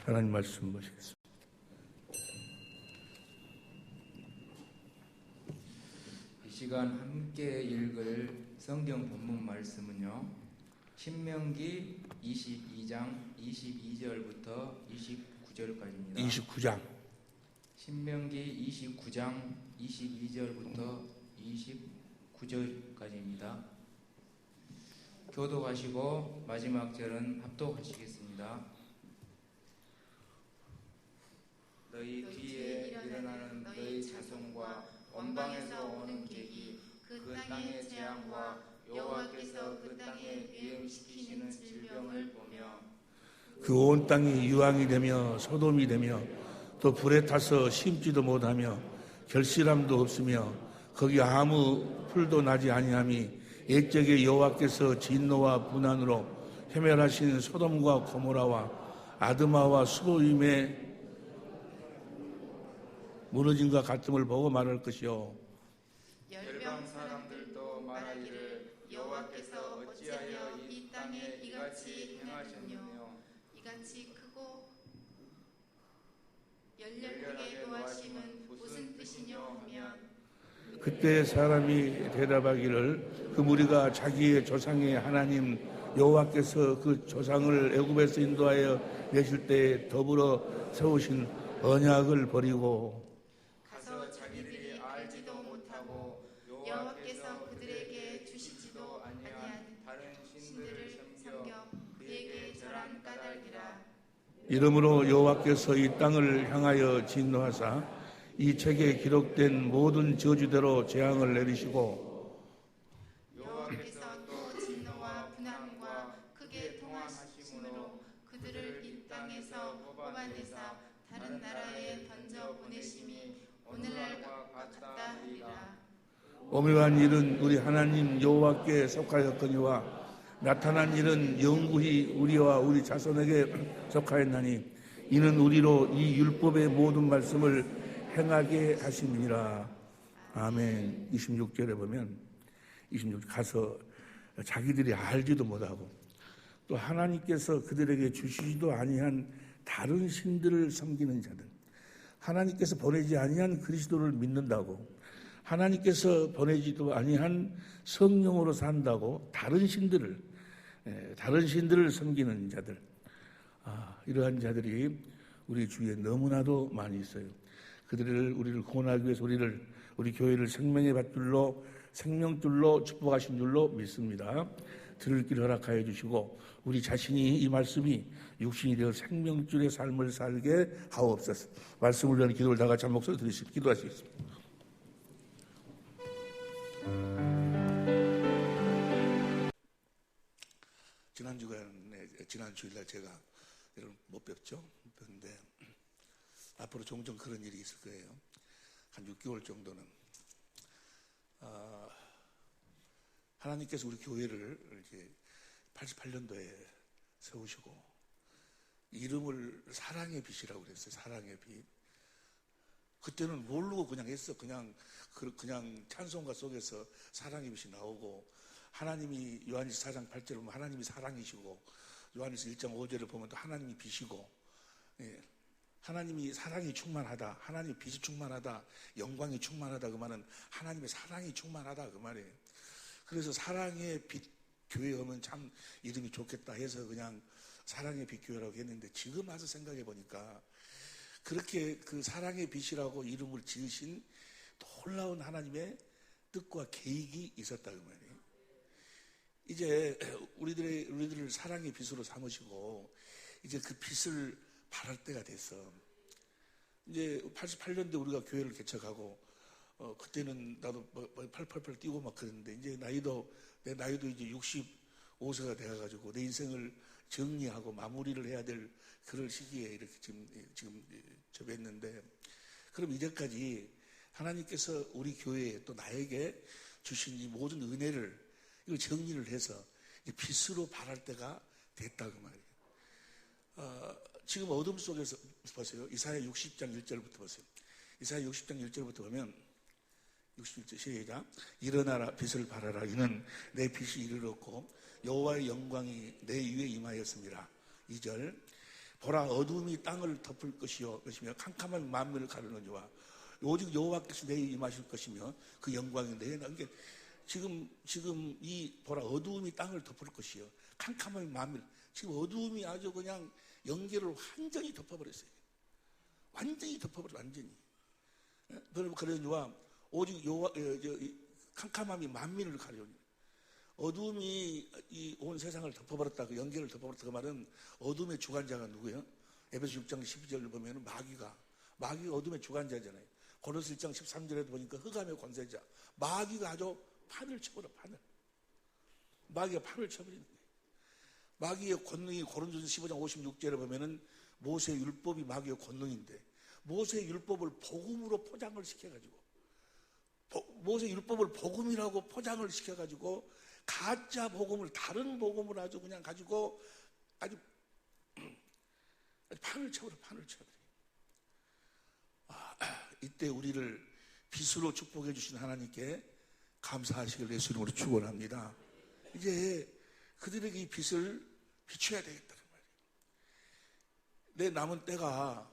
하나님 말씀 보시겠습니다. 이 시간 함께 읽을 성경 본문 말씀은요, 신명기 22장 22절부터 29절까지입니다. 29장. 신명기 29장 22절부터 29절까지입니다. 교독하시고 마지막 절은 합독하시겠습니다. 너희 뒤에 일어나는 너희 자손과 원방에서 오는 계기, 그 땅의 재앙과 여호와께서 그 땅에 유행시키시는 질병을 보며 그 온 땅이 유황이 되며 소돔이 되며 또 불에 타서 심지도 못하며 결실함도 없으며 거기 아무 풀도 나지 아니함이 옛적에 여호와께서 진노와 분한으로 해멸하신 소돔과 고모라와 아드마와 수보임의 무너짐과 같음을 보고 말할 것이요, 열방 사람들도 말하기를 여호와께서 어찌하여 이 땅에 이같이 행하셨느냐, 이같이 크고 열렬하게 노하심은 무슨 뜻이냐 하면, 그때 사람이 대답하기를 그 무리가 자기의 조상의 하나님 여호와께서 그 조상을 애굽에서 인도하여 내실 때에 더불어 세우신 언약을 버리고 가서 자기들이 알지도 못하고 여호와께서 그들에게 주시지도 아니한 다른 신들을 섬겨 그에게 절한 까닭이라. 이러므로 여호와께서 이 땅을 향하여 진노하사 이 책에 기록된 모든 저주대로 재앙을 내리시고 여호와께서 또 진노와 분함과 크게 통하심으로 그들을 이 땅에서 뽑아내사 다른 나라에 던져 보내심이 오늘날과 같다 하리라. 오묘한 일은 우리 하나님 여호와께 속하였거니와 나타난 일은 영구히 우리와 우리 자손에게 속하였나니 이는 우리로 이 율법의 모든 말씀을 행하게 하심이니라. 아멘. 26절에 보면 26절 가서 자기들이 알지도 못하고 또 하나님께서 그들에게 주시지도 아니한 다른 신들을 섬기는 자들, 하나님께서 보내지 아니한 그리스도를 믿는다고, 하나님께서 보내지도 아니한 성령으로 산다고 다른 신들을 섬기는 자들, 이러한 자들이 우리 주위에 너무나도 많이 있어요. 우리를 구원하기 위해서 우리 교회를 생명의 밧줄로 생명줄로 축복하신 줄로 믿습니다. 들을 길 허락하여 주시고 우리 자신이 이 말씀이 육신이 되어 생명줄의 삶을 살게 하옵소서. 말씀을 위한 기도를 다 같이 한 목소리 들으시고 기도하시겠습니다. 지난 주일날 제가 여러분 못 뵙죠? 그런데 앞으로 종종 그런 일이 있을 거예요. 한 6개월 정도는 하나님께서 우리 교회를 이렇게 88년도에 세우시고 이름을 사랑의 빛이라고 그랬어요. 사랑의 빛. 그때는 모르고 그냥 했어. 그냥 찬송가 속에서 사랑의 빛이 나오고, 하나님이 요한일서 4장 8절을 보면 하나님이 사랑이시고, 요한일서 1장 5절을 보면 또 하나님이 빛이고, 하나님이 사랑이 충만하다, 하나님이 빛이 충만하다, 영광이 충만하다, 그 말은 하나님의 사랑이 충만하다, 그 말이에요. 그래서 사랑의 빛 교회 오면 참 이름이 좋겠다 해서 그냥 사랑의 빛 교회라고 했는데, 지금 와서 생각해 보니까 그렇게 그 사랑의 빛이라고 이름을 지으신 놀라운 하나님의 뜻과 계획이 있었다, 그 말이에요. 이제 우리들을 사랑의 빛으로 삼으시고 이제 그 빛을 발할 때가 됐어. 이제 88년도에 우리가 교회를 개척하고 그때는 나도 팔팔팔 뛰고 막 그랬는데, 이제 내 나이도 이제 65세가 돼가지고 내 인생을 정리하고 마무리를 해야 될 그럴 시기에 이렇게 지금 접했는데, 그럼 이제까지 하나님께서 우리 교회에 또 나에게 주신 이 모든 은혜를 이걸 정리를 해서 이제 빛으로 발할 때가 됐다, 그 말이에요. 지금 어둠 속에서 보세요. 이사야 60장 1절부터 보세요. 이사야 60장 1절부터 보면 61절 시작. 일어나라 빛을 발하라. 이는 내 빛이 이르렀고 여호와의 영광이 내 위에 임하였습니다. 2절. 보라 어둠이 땅을 덮을 것이며 캄캄한 만민을 가르느니와 오직 여호와께서 내게 임하실 것이며 그 영광이 내게 나게. 지금 이 보라 어두움이 땅을 덮을 것이요 캄캄한 만민. 지금 어두움이 아주 그냥 영계를 완전히 덮어버렸어요. 완전히 덮어버렸어요. 완전히. 그러니와 오직 캄캄함이 만민을 가려니. 어둠이 이 온 세상을 덮어버렸다. 그 영계를 덮어버렸다. 그 말은 어둠의 주관자가 누구예요? 에베소 6장 12절을 보면 마귀가 어둠의 주관자잖아요. 고린도서 1장 13절에도 보니까 흑암의 권세자. 마귀가 아주 판을 쳐버려. 마귀가 판을 쳐버리는 거예요. 마귀의 권능이 고린도서 15장 56절에 보면은 모세의 율법이 마귀의 권능인데 모세의 율법을 복음으로 포장을 시켜가지고 모세의 율법을 복음이라고 포장을 시켜가지고 가짜 복음을 다른 복음을 아주 그냥 가지고 아주 판을 쳐버려. 이때 우리를 빛으로 축복해 주신 하나님께 감사하시길 예수 이름으로 축원합니다. 이제 그들에게 이 빛을 비춰야 되겠다는 말이에요. 내 남은 때가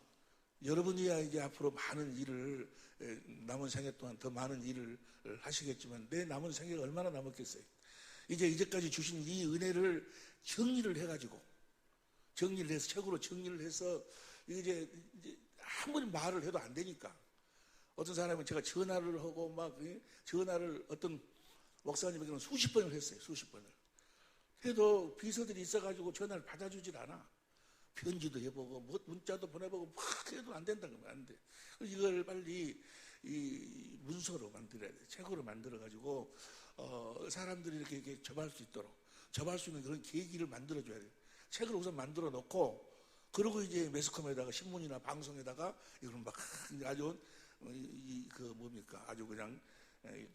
여러분이야 이제 앞으로 많은 일을 남은 생애 동안 더 많은 일을 하시겠지만 내 남은 생애가 얼마나 남았겠어요. 이제까지 주신 이 은혜를 정리를 해서 책으로 정리를 해서 이제 아무리 말을 해도 안 되니까 어떤 사람은 제가 전화를 하고 전화를 어떤 목사님에게는 수십 번을 했어요. 수십 번을. 해도 비서들이 있어가지고 전화를 받아주질 않아. 편지도 해보고 문자도 보내보고 막 해도 안 된다는 거야. 안 돼. 이걸 빨리 이 문서로 만들어야 돼. 책으로 만들어가지고 사람들이 이렇게 접할 수 있도록 접할 수 있는 그런 계기를 만들어줘야 돼. 책을 우선 만들어 놓고 그리고 이제 매스컴에다가 신문이나 방송에다가 이걸 막 아주 아주 그냥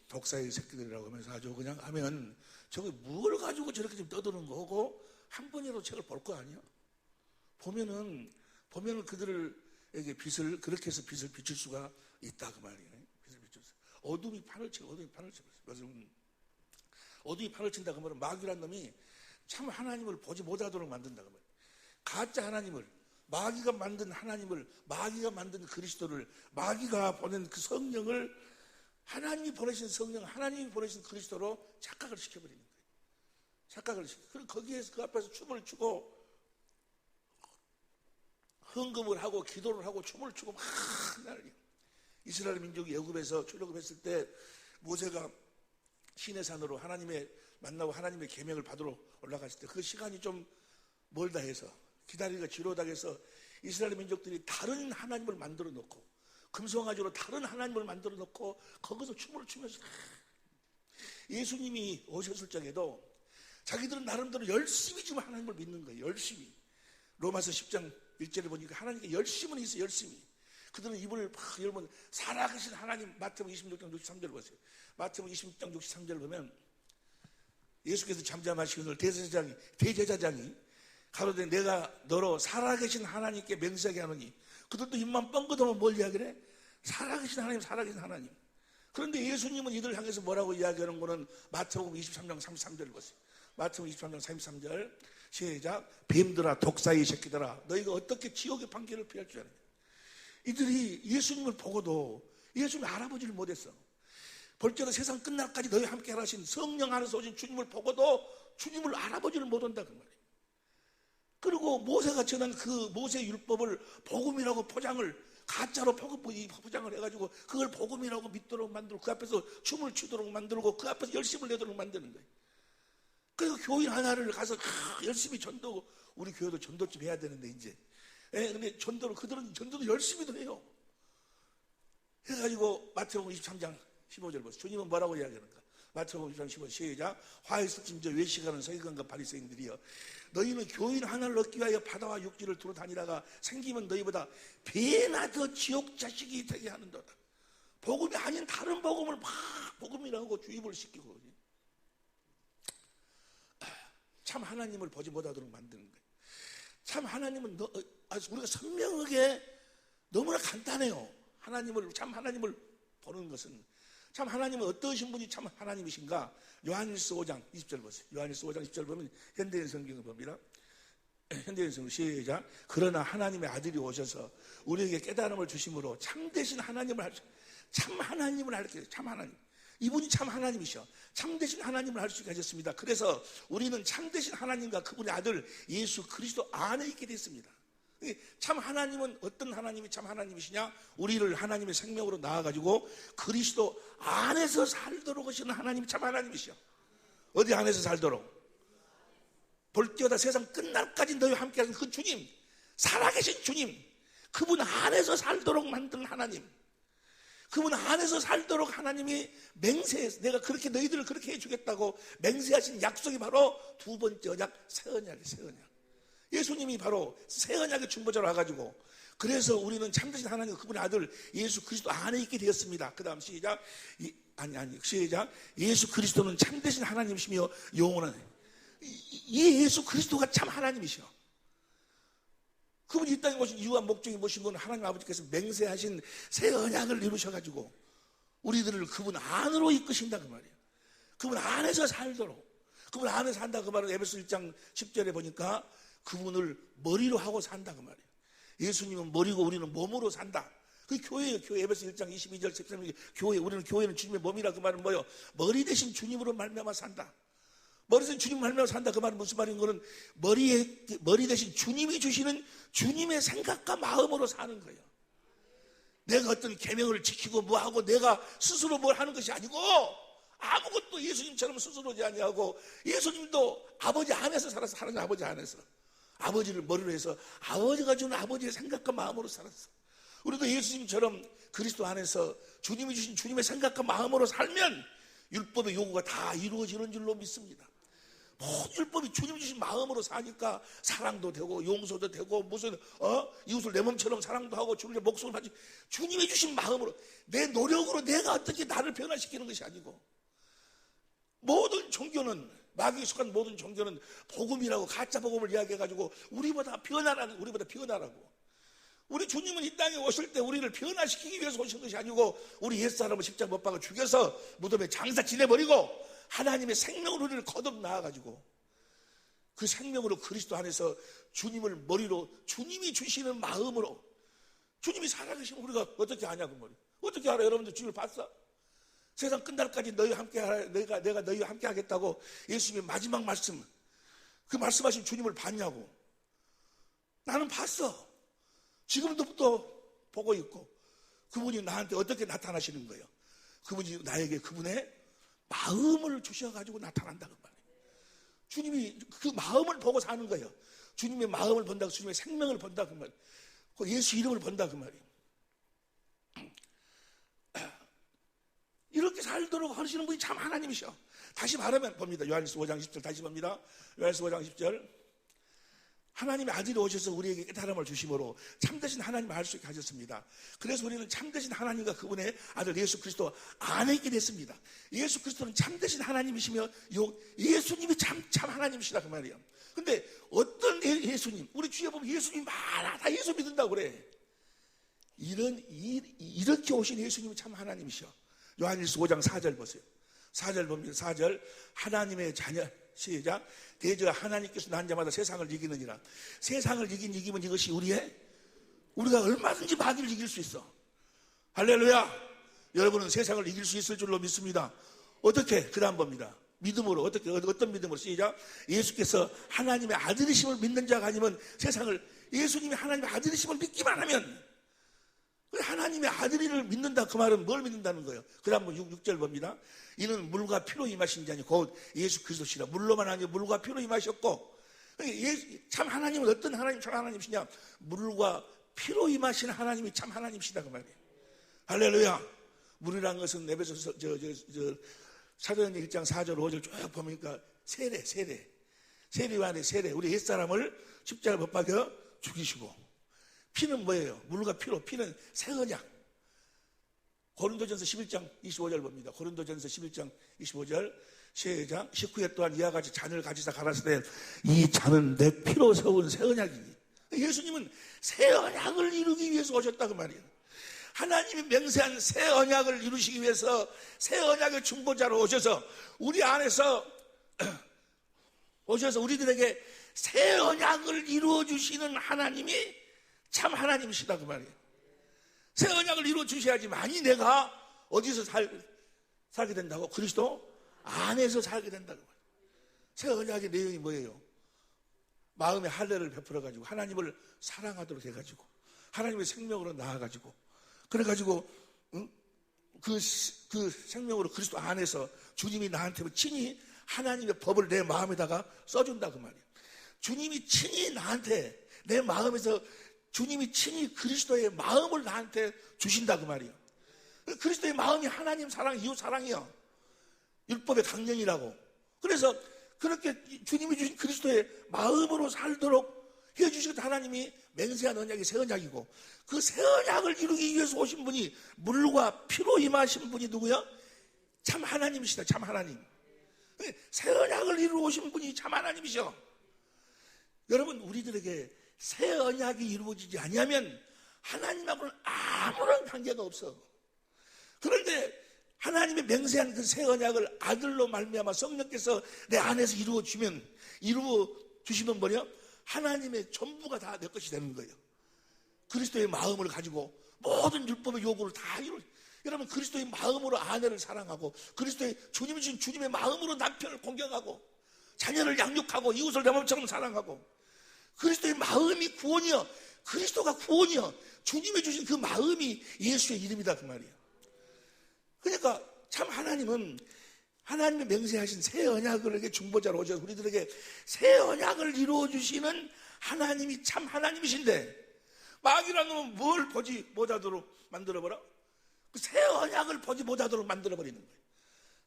독사의 새끼들이라고 하면서 아주 그냥 하면 저게 뭘 가지고 저렇게 좀 떠드는 거고 한 번이라도 책을 볼 거 아니야? 보면은 그들에게 그렇게 해서 빛을 비출 수가 있다 그 말이에요. 빛을 비출 수. 어둠이 판을 쳐. 그래서 어둠이 판을 친다 그 말은 마귀란 놈이 참 하나님을 보지 못하도록 만든다 그 말이에요. 가짜 하나님을 마귀가 만든 하나님을 마귀가 만든 그리스도를 마귀가 보낸 그 성령을 하나님이 보내신 성령 하나님이 보내신 그리스도로 착각을 시켜버리는 거예요. 착각을 시켜. 그리고 거기에서 그 앞에서 춤을 추고 헌금을 하고 기도를 하고 춤을 추고 막 난리. 이스라엘 민족이 애굽에서 출애굽했을 때 모세가 시내산으로 하나님의 만나고 하나님의 계명을 받으러 올라갔을 때 그 시간이 좀 멀다 해서 기다리기가 지루하다 해서 이스라엘 민족들이 다른 하나님을 만들어 놓고 금송아지로 다른 하나님을 만들어 놓고 거기서 춤을 추면서 예수님이 오셨을 적에도 자기들은 나름대로 열심히 지금 하나님을 믿는 거예요. 열심히. 로마서 10장 1절에 보니까 하나님께 열심은 있어요. 열심히. 그들은 입을 막 열면 살아계신 하나님. 마태복음 26장 63절 보세요. 마태복음 26장 63절 보면 예수께서 잠잠하시고 오늘 대제사장이 가로되 내가 너로 살아계신 하나님께 맹세하게 하노니 그들도 입만 뻥긋하면 뭘 이야기를 해? 살아계신 하나님. 그런데 예수님은 이들을 향해서 뭐라고 이야기하는 거는 마태복음 23장 33절을 보세요. 마태복음 23장 33절 시작. 뱀들아 독사의 새끼들아 너희가 어떻게 지옥의 판결을 피할 줄 아느냐. 이들이 예수님을 보고도 예수님을 알아보지를 못했어. 벌써 세상 끝날까지 너희 함께 하신 성령 안에서 오신 주님을 보고도 주님을 알아보지를 못한다 그 말이에요. 그리고 모세가 전한 그 모세의 율법을 복음이라고 가짜로 포장을 해가지고 그걸 복음이라고 믿도록 만들고 그 앞에서 춤을 추도록 만들고 그 앞에서 열심을 내도록 만드는 거예요. 그리고 교인 하나를 가서 열심히 전도, 우리 교회도 전도 좀 해야 되는데 이제. 근데 그들은 전도도 열심히도 해요. 해가지고 마태복음 23장 15절 보세요. 주님은 뭐라고 이야기하는가? 마태복음 23장 15절 시작. 화에서 짐져 외식하는 서기관과 바리새인들이여 너희는 교인 하나를 얻기 위하여 바다와 육지를 두루 다니다가 생기면 너희보다 배나 더 지옥 자식이 되게 하는도다. 복음이 아닌 다른 복음을 막 복음이라고 주입을 시키고 참 하나님을 보지 못하도록 만드는 거예요. 참 하나님은 우리가 선명하게 너무나 간단해요. 참 하나님을 보는 것은 참 하나님은 어떠신 분이 참 하나님이신가? 요한일서 5장 20절 보세요. 요한일서 5장 20절 보면 현대인 성경을 봅니다. 현대인성 시작. 그러나 하나님의 아들이 오셔서 우리에게 깨달음을 주심으로 참되신 하나님을 참 하나님을 알게, 참 하나님. 이분이 참 하나님이셔. 참되신 하나님을 알 수 있게 하셨습니다. 그래서 우리는 참되신 하나님과 그분의 아들 예수 그리스도 안에 있게 됐습니다. 참 하나님은 어떤 하나님이 참 하나님이시냐? 우리를 하나님의 생명으로 낳아가지고 그리스도 안에서 살도록 하시는 하나님이 참 하나님이시여. 어디 안에서 살도록? 볼때마다 세상 끝날까지 너희와 함께 하신 그 주님, 살아계신 주님, 그분 안에서 살도록 만든 하나님, 그분 안에서 살도록 하나님이 맹세해서 내가 그렇게 너희들을 그렇게 해주겠다고 맹세하신 약속이 바로 두 번째 언약, 새 언약이에요. 새 언약. 예수님이 바로 새 언약의 중보자로 와가지고, 그래서 우리는 참되신 하나님 그분의 아들 예수 그리스도 안에 있게 되었습니다. 그 다음 시작. 시작. 예수 그리스도는 참되신 하나님이시며 영원한, 이 예수 그리스도가 참 하나님이셔. 그분이 이 땅에 오신 이유와 목적이 무엇인 건 하나님 아버지께서 맹세하신 새 언약을 이루셔가지고 우리들을 그분 안으로 이끄신다 그 말이에요. 그분 안에서 살도록, 그분 안에서 산다 그 말은 에베소 1장 10절에 보니까 그분을 머리로 하고 산다 그 말이에요. 예수님은 머리고 우리는 몸으로 산다. 그게 교회예요. 교회. 에베소 1장 22절 13절 교회. 우리는 교회는 주님의 몸이라 그 말은 뭐예요? 머리 대신 주님으로 말미암아 산다. 머리 대신 주님 말미암아 산다 그 말은 무슨 말인 거는 머리 대신 주님이 주시는 주님의 생각과 마음으로 사는 거예요. 내가 어떤 계명을 지키고 뭐하고 내가 스스로 뭘 하는 것이 아니고 아무것도 예수님처럼 스스로 하지 아니하고 예수님도 아버지 안에서 살았어. 하나님 아버지 안에서. 아버지를 머리로 해서 아버지가 주는 아버지의 생각과 마음으로 살았어. 우리도 예수님처럼 그리스도 안에서 주님이 주신 주님의 생각과 마음으로 살면 율법의 요구가 다 이루어지는 줄로 믿습니다. 모든 율법이 주님이 주신 마음으로 사니까 사랑도 되고 용서도 되고 무슨 이웃을 내 몸처럼 사랑도 하고 주님의 목숨을 바치 주님이 주신 마음으로, 내 노력으로 내가 어떻게 나를 변화시키는 것이 아니고, 모든 종교는, 마귀에 속한 모든 종교는 복음이라고 가짜 복음을 이야기해가지고 우리보다 변화라고. 우리 주님은 이 땅에 오실 때 우리를 변화시키기 위해서 오신 것이 아니고 우리 옛사람을 십자가 못 박아 죽여서 무덤에 장사 지내버리고 하나님의 생명으로 우리를 거듭 나와가지고 그 생명으로 그리스도 안에서 주님을 머리로, 주님이 주시는 마음으로, 주님이 살아계시면 우리가 어떻게 아냐고 말이에요. 어떻게 알아? 여러분들 주님을 봤어? 세상 끝날까지 너희와 함께 하라, 내가 너희와 함께 하겠다고 예수님의 마지막 말씀, 그 말씀하신 주님을 봤냐고. 나는 봤어. 지금도 또 보고 있고, 그분이 나한테 어떻게 나타나시는 거예요? 그분이 나에게 그분의 마음을 주셔가지고 나타난다 그 말이에요. 주님이 그 마음을 보고 사는 거예요. 주님의 마음을 본다, 주님의 생명을 본다 그 말이에요. 예수 이름을 본다 그 말이에요. 이렇게 살도록 하시는 분이 참 하나님이셔. 다시 말하면 봅니다. 요한일서 5장 10절 다시 봅니다. 요한일서 5장 10절. 하나님의 아들이 오셔서 우리에게 깨달음을 주심으로 참되신 하나님을 알 수 있게 하셨습니다. 그래서 우리는 참되신 하나님과 그분의 아들 예수 그리스도 안에 있게 됐습니다. 예수 그리스도는 참되신 하나님이시며 예수님이 참 하나님이시다 그 말이에요. 근데 어떤 예수님, 우리 주위에 보면 예수님 많아, 다 예수 믿는다고 그래. 이렇게 오신 예수님이 참 하나님이셔. 요한일서 5장 4절 보세요. 4절 봅니다. 4절. 하나님의 자녀, 시작. 대저 하나님께서 난 자마다 세상을 이기느니라. 세상을 이기면 이것이 우리가 얼마든지 마귀를 이길 수 있어. 할렐루야. 여러분은 세상을 이길 수 있을 줄로 믿습니다. 어떻게? 그 다음 봅니다. 믿음으로. 어떤 믿음으로? 시작. 예수께서 하나님의 아들이심을 믿는 자가 아니면 예수님이 하나님의 아들이심을 믿기만 하면, 하나님의 아들을 믿는다 그 말은 뭘 믿는다는 거예요? 그 다음 6절 봅니다. 이는 물과 피로 임하신 자니 곧 예수 그리스도시라. 물로만 아니고 물과 피로 임하셨고, 참 하나님은 어떤 하나님 참 하나님이시냐? 물과 피로 임하신 하나님이 참 하나님이시다 그 말이에요. 할렐루야. 물이란 것은 에베소서 사도행전 1장 4절 5절 쭉 보니까 세례 안에 세례, 우리 옛사람을 십자가에 못 박여 죽이시고, 피는 뭐예요? 물과 피로. 피는 새 언약. 고린도전서 11장 25절 봅니다. 고린도전서 11장 25절 시작. 19회 또한 이와 같이 잔을 가지사 가라사대 이 잔은 내 피로 세운 새 언약이니. 예수님은 새 언약을 이루기 위해서 오셨다 그 말이에요. 하나님이 맹세한 새 언약을 이루시기 위해서 새 언약의 중보자로 오셔서 우리 안에서 오셔서 우리들에게 새 언약을 이루어 주시는 하나님이 참 하나님이시다 그 말이에요. 새 언약을 이루어 주셔야지만이 내가 어디서 살게 된다고? 그리스도 안에서 살게 된다고 말이에요. 새 언약의 내용이 뭐예요? 마음의 할례를 베풀어가지고 하나님을 사랑하도록 해가지고 하나님의 생명으로 나아가지고 그래가지고 그 생명으로 그리스도 안에서 주님이 나한테 친히 하나님의 법을 내 마음에다가 써준다 그 말이에요. 주님이 친히 나한테 내 마음에서 주님이 친히 그리스도의 마음을 나한테 주신다 그 말이에요. 그리스도의 마음이 하나님 사랑, 이웃 사랑이요. 율법의 강령이라고. 그래서 그렇게 주님이 주신 그리스도의 마음으로 살도록 해주시고 하나님이 맹세한 언약이 새 언약이고 그 새 언약을 이루기 위해서 오신 분이 물과 피로 임하신 분이 누구야? 참 하나님이시다. 참 하나님. 새 언약을 이루어 오신 분이 참 하나님이셔. 여러분 우리들에게 새 언약이 이루어지지 아니하면 하나님하고는 아무런 관계가 없어. 그런데 하나님의 맹세한 그 새 언약을 아들로 말미암아 성령께서 내 안에서 이루어 주시면 뭐냐? 하나님의 전부가 다 내 것이 되는 거예요. 그리스도의 마음을 가지고 모든 율법의 요구를 다 여러분 그리스도의 마음으로 아내를 사랑하고 그리스도의 주님이 주신 주님의 마음으로 남편을 공경하고 자녀를 양육하고 이웃을 내 몸처럼 사랑하고 그리스도의 마음이 구원이여. 그리스도가 구원이여. 주님이 주신 그 마음이 예수의 이름이다 그 말이에요. 그러니까 참 하나님은 하나님의 맹세하신 새 언약을 이렇게 중보자로 오셔서 우리들에게 새 언약을 이루어 주시는 하나님이 참 하나님이신데 마귀라는 놈은 뭘 보지 못하도록 만들어버려? 그 새 언약을 보지 못하도록 만들어버리는 거예요.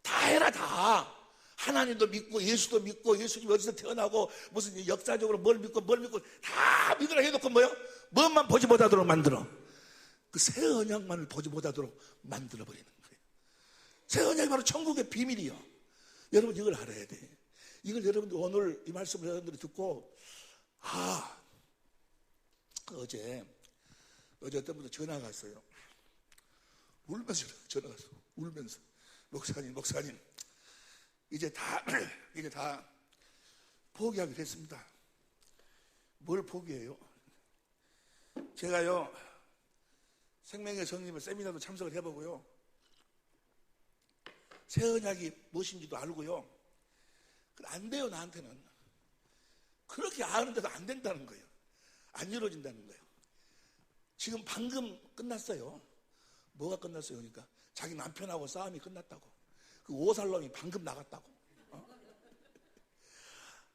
다 해라 다. 하나님도 믿고 예수도 믿고 예수님 어디서 태어나고 무슨 역사적으로 뭘 믿고 다 믿으라 해놓고 뭐요? 뭐만 보지 못하도록 만들어. 그 새 언약만을 보지 못하도록 만들어버리는 거예요. 새 언약이 바로 천국의 비밀이요. 여러분 이걸 알아야 돼. 이걸 여러분들 오늘 이 말씀을 여러분들이 듣고 어제 어떤 분도 전화가 왔어요. 울면서 전화가 왔어. 울면서 목사님 이제 다 포기하기로 했습니다. 뭘 포기해요? 제가요 생명의 성님의 세미나도 참석을 해보고요 새 언약이 무엇인지도 알고요 안 돼요. 나한테는 그렇게 아는데도 안 된다는 거예요. 안 이루어진다는 거예요. 지금 방금 끝났어요. 뭐가 끝났어요? 그러니까 자기 남편하고 싸움이 끝났다고. 그 5살놈이 방금 나갔다고.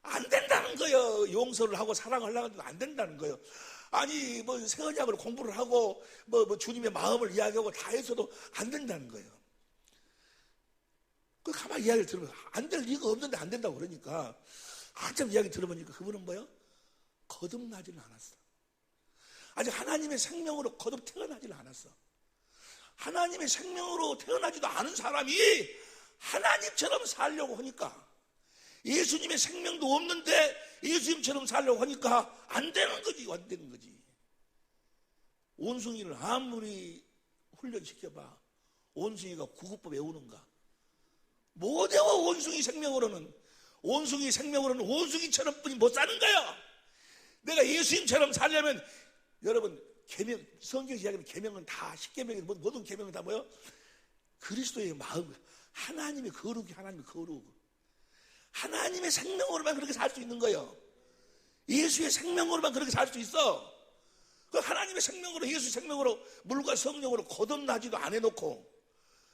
안 된다는 거예요. 용서를 하고 사랑하려고 해도 안 된다는 거예요. 아니 뭐 새 언약을 공부를 하고 뭐 주님의 마음을 이야기하고 다 해서도 안 된다는 거예요. 그 가만히 이야기를 들으면 안 될 리가 없는데 안 된다고 그러니까 한참 이야기 들어보니까 그분은 뭐예요? 거듭나지는 않았어. 아직 하나님의 생명으로 거듭 태어나지는 않았어. 하나님의 생명으로 태어나지도 않은 사람이 하나님처럼 살려고 하니까 예수님의 생명도 없는데 예수님처럼 살려고 하니까 안 되는 거지. 원숭이를 아무리 훈련시켜봐 원숭이가 구급법 외우는가? 못 외워. 원숭이 생명으로는 원숭이처럼 뿐이 못 사는 거야. 내가 예수님처럼 살려면 여러분 계명, 성경에서 이야기하는 계명은 다 10계명이 모든 계명은 다 뭐예요? 그리스도의 마음, 하나님의 거룩이 하나님의 거룩. 하나님의 생명으로만 그렇게 살 수 있는 거예요. 예수의 생명으로만 그렇게 살 수 있어. 그 하나님의 생명으로 예수의 생명으로 물과 성령으로 거듭나지도 안 해놓고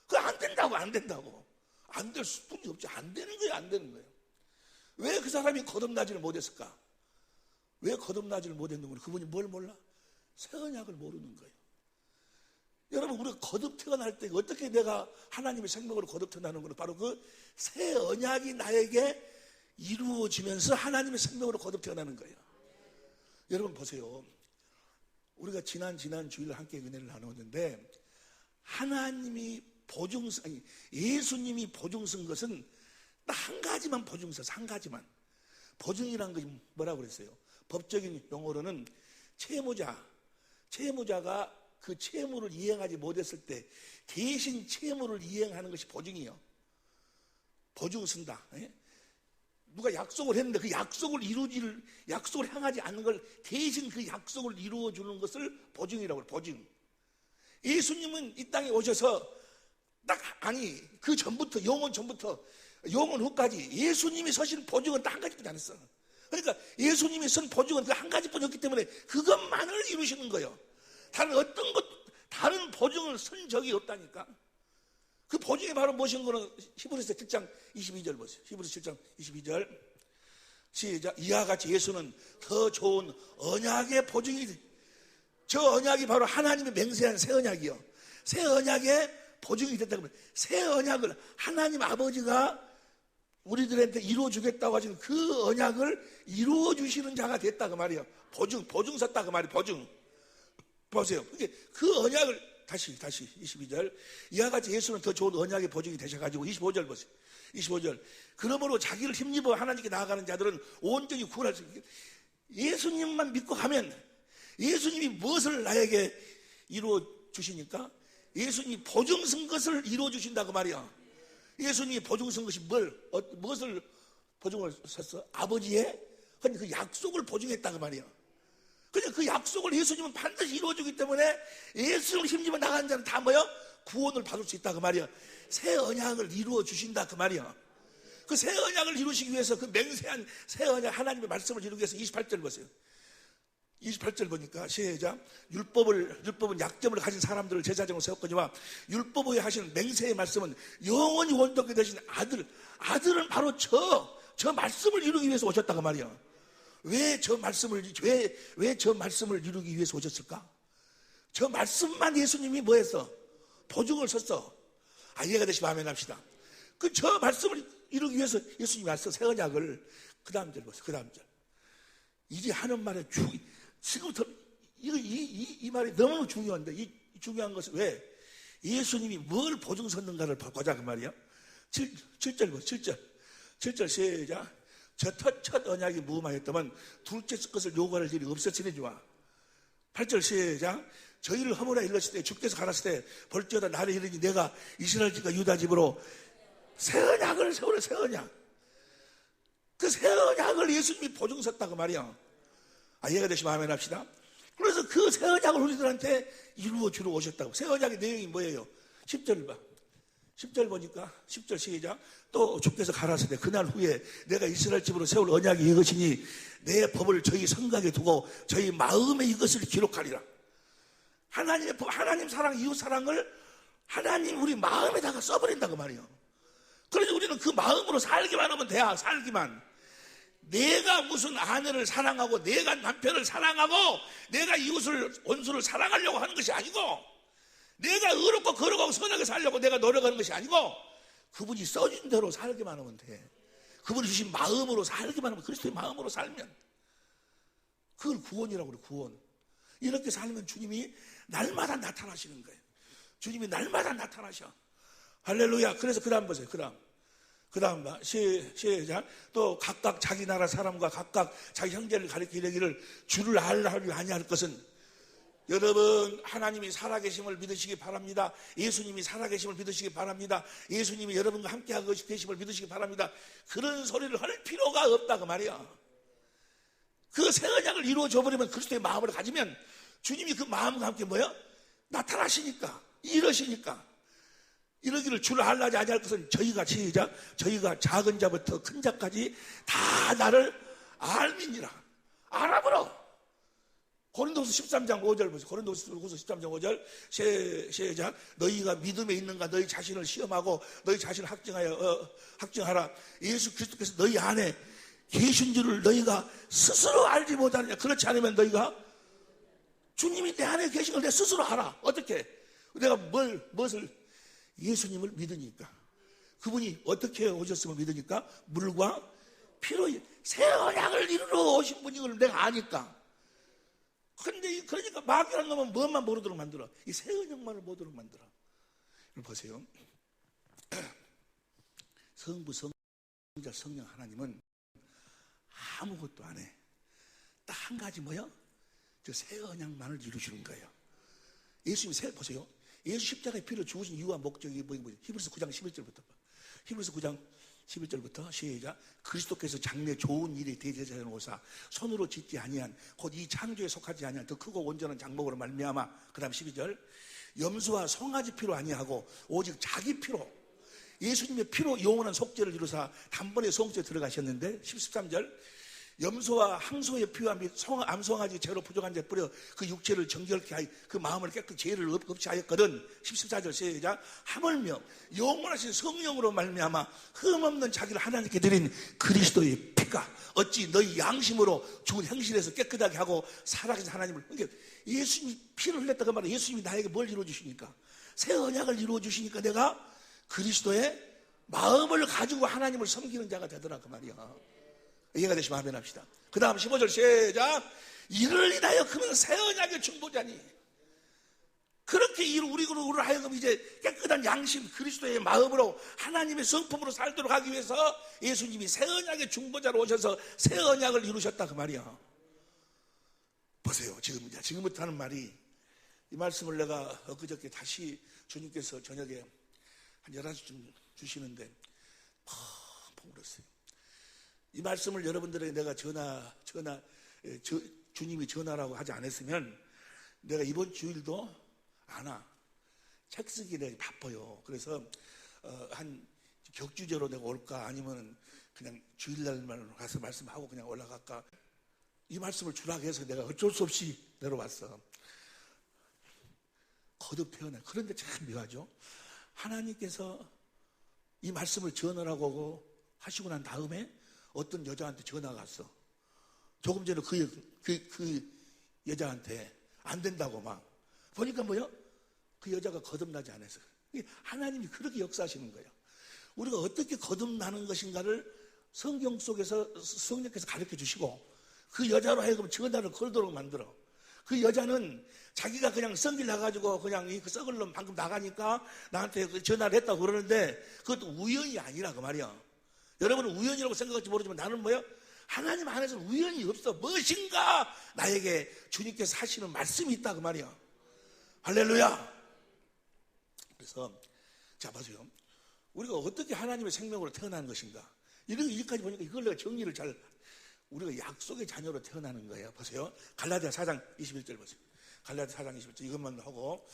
그거 안 된다고. 안 될 수뿐이 없지. 안 되는 거예요. 왜 그 사람이 거듭나지를 못했을까? 왜 거듭나지를 못했는 거예요? 그분이 뭘 몰라? 새 언약을 모르는 거예요. 여러분 우리가 거듭 태어날 때 어떻게 내가 하나님의 생명으로 거듭 태어나는 거는 바로 그 새 언약이 나에게 이루어지면서 하나님의 생명으로 거듭 태어나는 거예요. 여러분 보세요. 우리가 지난 주일 함께 은혜를 나누었는데 예수님이 보증선 것은 딱 한 가지만 보증서서 한 가지만. 보증이란 것이 뭐라고 그랬어요? 법적인 용어로는 채무자가 그 채무를 이행하지 못했을 때 대신 채무를 이행하는 것이 보증이요. 보증 쓴다. 누가 약속을 했는데 그 약속을 약속을 향하지 않는 걸 대신 그 약속을 이루어주는 것을 보증이라고 해요. 보증. 예수님은 이 땅에 오셔서 그 전부터, 영원 전부터 영원 후까지 예수님이 서신 보증은 딱 한 가지뿐이 안 했어. 그러니까 예수님이 선 보증은 그 한 가지뿐이었기 때문에 그것만을 이루시는 거예요. 다른 보증을 선 적이 없다니까. 그 보증이 바로 무엇인 거는 히브리서 7장 22절 보세요. 히브리서 7장 22절 시작. 이와 같이 예수는 더 좋은 언약의 보증이, 저 언약이 바로 하나님의 맹세한 새 언약이요, 새 언약의 보증이 됐다고 합니다. 새 언약을 하나님 아버지가 우리들한테 이루어주겠다고 하시는 그 언약을 이루어주시는 자가 됐다 그 말이에요. 보증 섰다 그 말이에요. 보증. 보세요. 그 언약을 다시 22절. 이와 같이 예수는 더 좋은 언약의 보증이 되셔가지고 25절 보세요. 25절. 그러므로 자기를 힘입어 하나님께 나아가는 자들은 온전히 구원할 수 있게, 예수님만 믿고 가면 예수님이 무엇을 나에게 이루어 주시니까? 예수님이 보증 쓴 것을 이루어 주신다고 말이야. 예수님이 보증 쓴 것이 무엇을 보증을 썼어? 아버지의 그 약속을 보증했다고 말이야. 그냥 그 약속을 예수님은 반드시 이루어주기 때문에 예수를 힘입어 나가는 자는 다 뭐야? 구원을 받을 수 있다 그 말이야. 새 언약을 이루어 주신다 그 말이야. 그 새 언약을 이루시기 위해서, 그 맹세한 새 언약 하나님의 말씀을 이루기 위해서 28절 보세요. 28절 보니까 시작. 율법은 약점을 가진 사람들을 제사장으로 세웠거니와 율법 위에 하시는 맹세의 말씀은 영원히 원독이 되신 아들은 바로 저 말씀을 이루기 위해서 오셨다 그 말이야. 왜 저 말씀을 이루기 위해서 오셨을까? 저 말씀만 예수님이 뭐 했어? 보증을 섰어. 이해가 되시면 아멘 합시다. 저 말씀을 이루기 위해서 예수님이 왔어. 새 언약을. 그 다음 절 보세요. 그 다음 절. 이제 하는 말에 지금부터 이 말이 너무 중요한데, 이 중요한 것은 왜? 예수님이 뭘 보증 섰는가를 보자 그 말이야. 7절 보세요. 7절 시작. 저 첫 언약이 무음하였다면 둘째 것을 요구할 일이 없었으니와. 8절 시작. 저희를 허물어 일렀을 때 주께서 가라사대 볼지어다 나를 이르니 내가 이스라엘 집과 유다 집으로 새 언약을 세우래. 새 언약. 그 새 언약을 예수님이 보증 섰다 그 말이야. 이해가 되시면 아멘 합시다. 그래서 그 새 언약을 우리들한테 이루어 주러 오셨다고. 새 언약의 내용이 뭐예요? 10절 봐. 10절 보니까 10절 시작. 또 주께서 가라사대 그날 후에 내가 이스라엘 집으로 세울 언약이 이것이니 내 법을 저희 생각에 두고 저희 마음에 이것을 기록하리라. 하나님의 법, 하나님 사랑, 이웃 사랑을 하나님 우리 마음에다가 써버린다고 말이에요. 그러니 우리는 그 마음으로 살기만 하면 돼야. 살기만. 내가 무슨 아내를 사랑하고 내가 남편을 사랑하고 내가 이웃을 원수를 사랑하려고 하는 것이 아니고, 내가 의롭고 거룩하고 선하게 살려고 내가 노력하는 것이 아니고, 그분이 써준 대로 살기만 하면 돼. 그분이 주신 마음으로 살기만 하면, 그리스도의 마음으로 살면 그걸 구원이라고 그래. 구원. 이렇게 살면 주님이 날마다 나타나시는 거예요. 주님이 날마다 나타나셔. 할렐루야. 그래서 그 다음 보세요. 그 다음 봐. 시작. 또 각각 자기 나라 사람과 각각 자기 형제를 가리켜 이르기를 주를 알라하려 아니할 것은, 여러분 하나님이 살아계심을 믿으시기 바랍니다. 예수님이 살아계심을 믿으시기 바랍니다. 예수님이 여러분과 함께하고 계심을 믿으시기 바랍니다. 그런 소리를 할 필요가 없다 그 말이야. 그 새 언약을 이루어줘 버리면, 그리스도의 마음을 가지면 주님이 그 마음과 함께 뭐야? 나타나시니까, 이러시니까. 이러기를 주를 알라지 아니할 것은 저희가 시작. 저희가 작은 자부터 큰 자까지 다 나를 알미니라. 알아보러. 고린도서 13장 5절 보세요. 고린도서 13장 5절 시작. 너희가 믿음에 있는가 너희 자신을 시험하고 너희 자신을 확증하라. 예수 그리스도께서 너희 안에 계신 줄을 너희가 스스로 알지 못하느냐. 그렇지 않으면 너희가, 주님이 내 안에 계신 걸 내 스스로 알아. 어떻게? 내가 무엇을? 예수님을 믿으니까. 그분이 어떻게 오셨음을 믿으니까. 물과 피로 새 언약을 이루러 오신 분인 걸 내가 아니까. 근데 그러니까 마귀라는 놈은 무엇만 모르도록 만들어? 이 새 언약만을 모르도록 만들어. 보세요. 성부, 성자, 성령 하나님은 아무것도 안 해. 딱 한 가지 뭐야? 저 새 언약만을 이루시는 거예요. 예수님이 보세요. 예수 십자가의 피를 주우신 이유와 목적이 뭐예요? 히브리서 9장 11절부터 봐. 히브리서 9장 11절부터 시작. 그리스도께서 장래 좋은 일이 대제사장 오사 손으로 짓지 아니한 곧 이 창조에 속하지 아니한 더 크고 온전한 장목으로 말미암아. 그 다음 12절. 염소와 송아지 피로 아니하고 오직 자기 피로 예수님의 피로 영원한 속죄를 이루사 단번에 성소에 들어가셨는데 13절. 염소와 항소의 피와 및 암송아지 죄로 부족한 데 뿌려 그 육체를 정결케 하여 그 마음을 깨끗이 죄를 없이 하였거든. 14절 시작. 하물며 영원하신 성령으로 말미암아 흠없는 자기를 하나님께 드린 그리스도의 피가 어찌 너희 양심으로 죽은 행실에서 깨끗하게 하고 살아계신 하나님을. 그러니까 예수님이 피를 흘렸다고 말해. 예수님이 나에게 뭘 이루어주시니까? 새 언약을 이루어주시니까 내가 그리스도의 마음을 가지고 하나님을 섬기는 자가 되더라 그 말이야. 이해가 되시면 아멘 합시다. 그 다음 15절 시작. 이를 인하여 그는 새 언약의 중보자니. 그렇게 우리로 하여금 이제 깨끗한 양심 그리스도의 마음으로 하나님의 성품으로 살도록 하기 위해서 예수님이 새 언약의 중보자로 오셔서 새 언약을 이루셨다 그 말이야. 보세요. 지금부터 하는 말이, 이 말씀을 내가 엊그저께 다시 주님께서 저녁에 한 11시쯤 주시는데 펑펑 울었어요. 이 말씀을 여러분들에게 내가 주님이 전하라고 하지 않았으면 내가 이번 주일도 안 와. 책 쓰기 내가 바빠요. 그래서 한 격주제로 내가 올까 아니면 그냥 주일날만 가서 말씀하고 그냥 올라갈까. 이 말씀을 주라고 해서 내가 어쩔 수 없이 내려왔어. 거듭 태어나. 그런데 참 묘하죠. 하나님께서 이 말씀을 전하라고 하시고 난 다음에 어떤 여자한테 전화가 왔어. 조금 전에 그 여자한테 안 된다고 막. 보니까 뭐요? 그 여자가 거듭나지 않아서. 하나님이 그렇게 역사하시는 거예요. 우리가 어떻게 거듭나는 것인가를 성경 속에서 성령께서 가르쳐 주시고 그 여자로 하여금 전화를 걸도록 만들어. 그 여자는 자기가 그냥 성길 나가지고 그냥 그 썩을 놈 방금 나가니까 나한테 전화를 했다고 그러는데 그것도 우연이 아니라 그 말이야. 여러분은 우연이라고 생각할지 모르지만 나는 뭐요? 하나님 안에서 우연이 없어. 무엇인가 나에게 주님께서 하시는 말씀이 있다 그 말이야. 할렐루야. 그래서 자 보세요. 우리가 어떻게 하나님의 생명으로 태어난 것인가. 여기까지 보니까 이걸 내가 정리를 잘. 우리가 약속의 자녀로 태어나는 거예요. 보세요. 갈라디아 4장 21절 보세요. 갈라디아 4장 21절 이것만 하고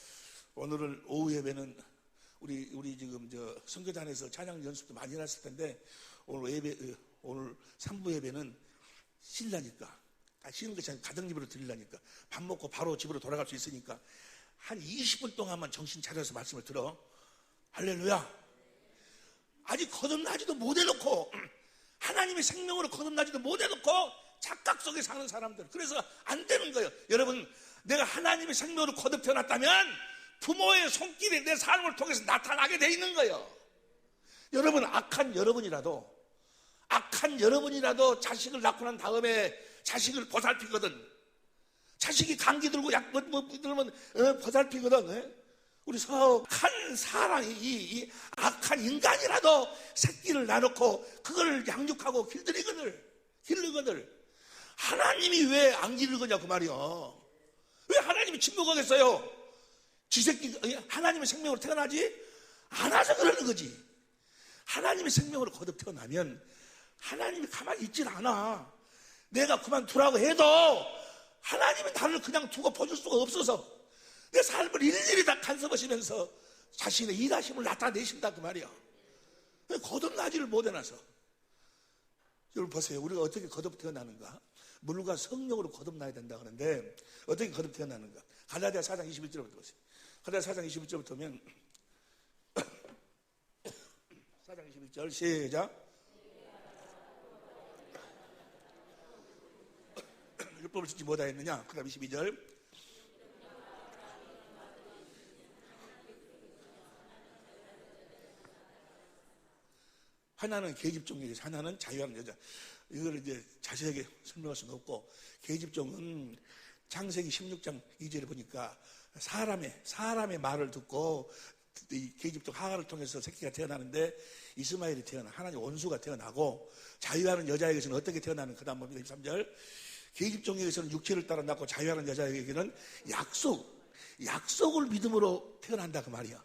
오늘은 오후 예배는 우리 지금 선교단에서 찬양 연습도 많이 해놨을 텐데 오늘 3부 예배는 쉬려니까 쉬는 것이 아니라 가정집으로 드리려니까 밥 먹고 바로 집으로 돌아갈 수 있으니까 한 20분 동안만 정신 차려서 말씀을 들어. 할렐루야. 아직 거듭나지도 못해놓고 하나님의 생명으로 거듭나지도 못해놓고 착각 속에 사는 사람들. 그래서 안 되는 거예요. 여러분, 내가 하나님의 생명으로 거듭 태어났다면 부모의 손길이 내 삶을 통해서 나타나게 돼 있는 거예요. 여러분, 악한 여러분이라도 자식을 낳고 난 다음에 자식을 보살피거든. 자식이 감기 들고 약 들면 보살피거든. 우리 악한 사람이 이 악한 인간이라도 새끼를 낳아놓고 그걸 양육하고 기르거늘. 하나님이 왜 안 기르거냐 그 말이야. 왜 하나님이 침묵하겠어요? 지 새끼 하나님의 생명으로 태어나지 않아서 그러는 거지. 하나님의 생명으로 거듭 태어나면 하나님이 가만히 있질 않아. 내가 그만두라고 해도 하나님이 나를 그냥 두고 보줄 수가 없어서 내 삶을 일일이 다 간섭하시면서 자신의 일하심을 나타내신다 그 말이야. 거듭나지를 못해놔서. 여러분 보세요. 우리가 어떻게 거듭 태어나는가? 물과 성령으로 거듭나야 된다 그러는데 어떻게 거듭 태어나는가? 갈라디아 4장 21절부터 보세요. 갈라디아 4장 21절부터 보면 4장 21절 시작. 율법을 지키지 못하였느냐? 그 다음 22절. 하나는 계집종이고 하나는 자유하는 여자. 이걸 이제 자세하게 설명할 수는 없고, 계집종은 창세기 16장 2절에 보니까 사람의 말을 듣고 이 계집종 하가를 통해서 새끼가 태어나는데 이스마엘이 태어나 하나님 원수가 태어나고, 자유하는 여자에게서는 어떻게 태어나는 그 다음 봅니다. 23절. 계집종에게서는 육체를 따라 낳고 자유하는 여자에게는 약속을 믿음으로 태어난다 그 말이야.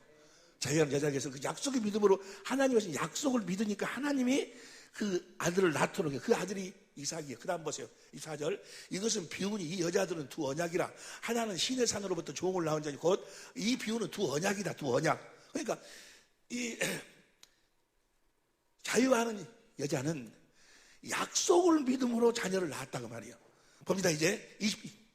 자기가 여자에게서 그 약속의 믿음으로 하나님의 하신 약속을 믿으니까 하나님이 그 아들을 낳도록 그 아들이 이삭이에요. 그 다음 보세요. 이 4절. 이것은 비운이 이 여자들은 두 언약이라. 하나는 신의 산으로부터 종을 낳은 자니 곧 이 비운은 두 언약이다. 두 언약. 그러니까 이 자유하는 여자는 약속을 믿음으로 자녀를 낳았다고 말이에요. 봅니다. 이제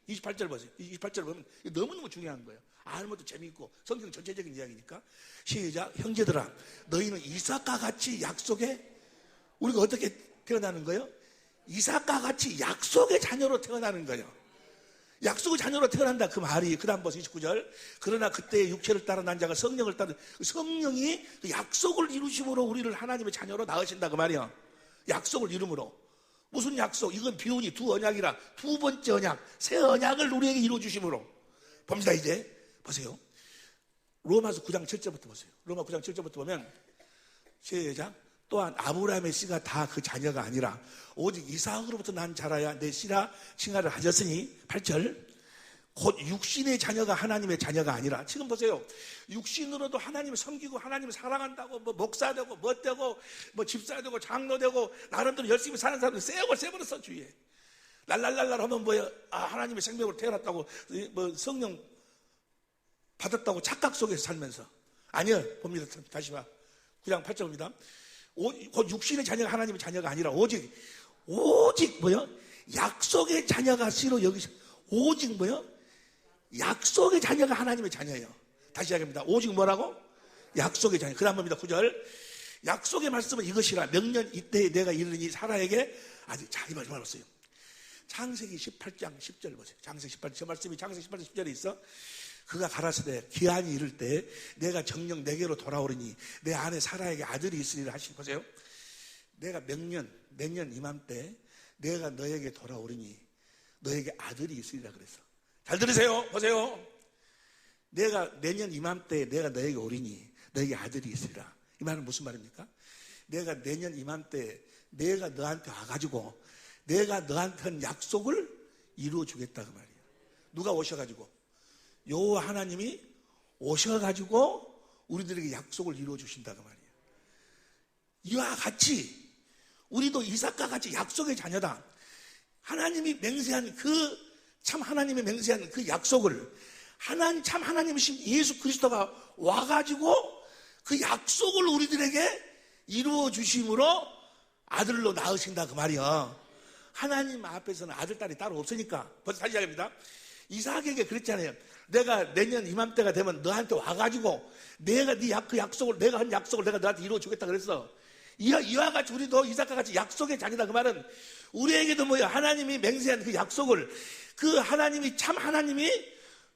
28절 보세요. 28절 보면 너무너무 중요한 거예요. 아는 것도 재미있고 성경 전체적인 이야기니까. 시작. 형제들아 너희는 이삭과 같이 약속에 우리가 어떻게 태어나는 거예요? 이삭과 같이 약속의 자녀로 태어나는 거예요. 약속의 자녀로 태어난다 그 말이. 그 다음 보세요. 29절. 그러나 그때의 육체를 따라 난 자가 성령을 따라 성령이 그 약속을 이루심으로 우리를 하나님의 자녀로 낳으신다 그 말이에요. 약속을 이름으로. 무슨 약속? 이건 비운이 두 언약이라 두 번째 언약, 새 언약을 우리에게 이루어주심으로. 봅니다. 이제 보세요. 로마서 9장 7절부터 보세요. 로마 9장 7절부터 보면 시작. 또한 아브라함의 씨가 다 그 자녀가 아니라 오직 이삭으로부터 난 자라야 내 씨라 칭하를 하셨으니 8절. 곧 육신의 자녀가 하나님의 자녀가 아니라. 지금 보세요. 육신으로도 하나님을 섬기고 하나님을 사랑한다고 뭐 목사 되고 뭐 되고 뭐 집사 되고 장로 되고 나름대로 열심히 사는 사람들 세버렸어 주위에. 랄랄랄랄 하면 뭐야? 아 하나님의 생명으로 태어났다고 뭐 성령 받았다고 착각 속에서 살면서. 아니요. 봅니다. 다시 봐. 9장 8절입니다. 곧 육신의 자녀가 하나님의 자녀가 아니라 오직 뭐요? 약속의 자녀가 씨로 여기서 오직 뭐요? 약속의 자녀가 하나님의 자녀예요. 다시 이야기합니다. 오직 뭐라고? 약속의 자녀. 그 다음 봅니다. 9절. 약속의 말씀은 이것이라 명년 이때에 내가 이르니 사라에게 아직 자기 말씀 알았어요. 창세기 18장 10절 보세요. 창세기 18장 저 말씀이 창세기 18장 10절에 있어. 그가 가라사대 기한이 이를 때 내가 정녕 내게로 돌아오리니 내 아내 사라에게 아들이 있으리라 하시니. 보세요. 내가 명년 이맘때 내가 너에게 돌아오리니 너에게 아들이 있으리라 그랬어. 잘 들으세요. 보세요. 내가 내년 이맘때 내가 너에게 오리니 너에게 아들이 있으리라. 이 말은 무슨 말입니까? 내가 내년 이맘때 내가 너한테 와가지고 내가 너한테 한 약속을 이루어 주겠다 그 말이에요. 누가 오셔가지고? 여호와 하나님이 오셔가지고 우리들에게 약속을 이루어 주신다 그 말이에요. 이와 같이 우리도 이삭과 같이 약속의 자녀다. 하나님이 맹세한 참 하나님의 맹세한 그 약속을 참 하나님이신 예수 그리스도가 와가지고 그 약속을 우리들에게 이루어 주심으로 아들로 낳으신다 그 말이야. 하나님 앞에서는 아들 딸이 따로 없으니까. 벌써 다시 이야기합니다. 이삭에게 그랬잖아요. 내가 내년 이맘때가 되면 너한테 와가지고 내가 그 약속을 내가 한 약속을 내가 너한테 이루어 주겠다 그랬어. 이와 같이 우리도 이삭과 같이 약속의 자녀다 그 말은 우리에게도 뭐야? 하나님이 맹세한 그 약속을 그 하나님이 참 하나님이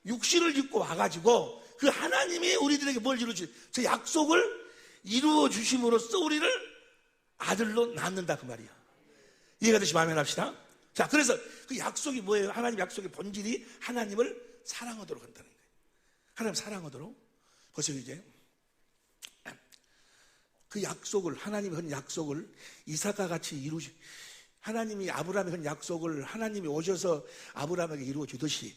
육신을 입고 와가지고 그 하나님이 우리들에게 뭘 이루어주지? 저 약속을 이루어 주심으로써 우리를 아들로 낳는다 그 말이야. 이해가 되시면 아멘 합시다. 자, 그래서 그 약속이 뭐예요? 하나님 약속의 본질이 하나님을 사랑하도록 한다는 거예요. 하나님 사랑하도록. 보세요. 이제 그 약속을 하나님이 한 약속을 이삭과 같이 이루시. 하나님이 아브라함에 한 약속을 하나님이 오셔서 아브라함에게 이루어 주듯이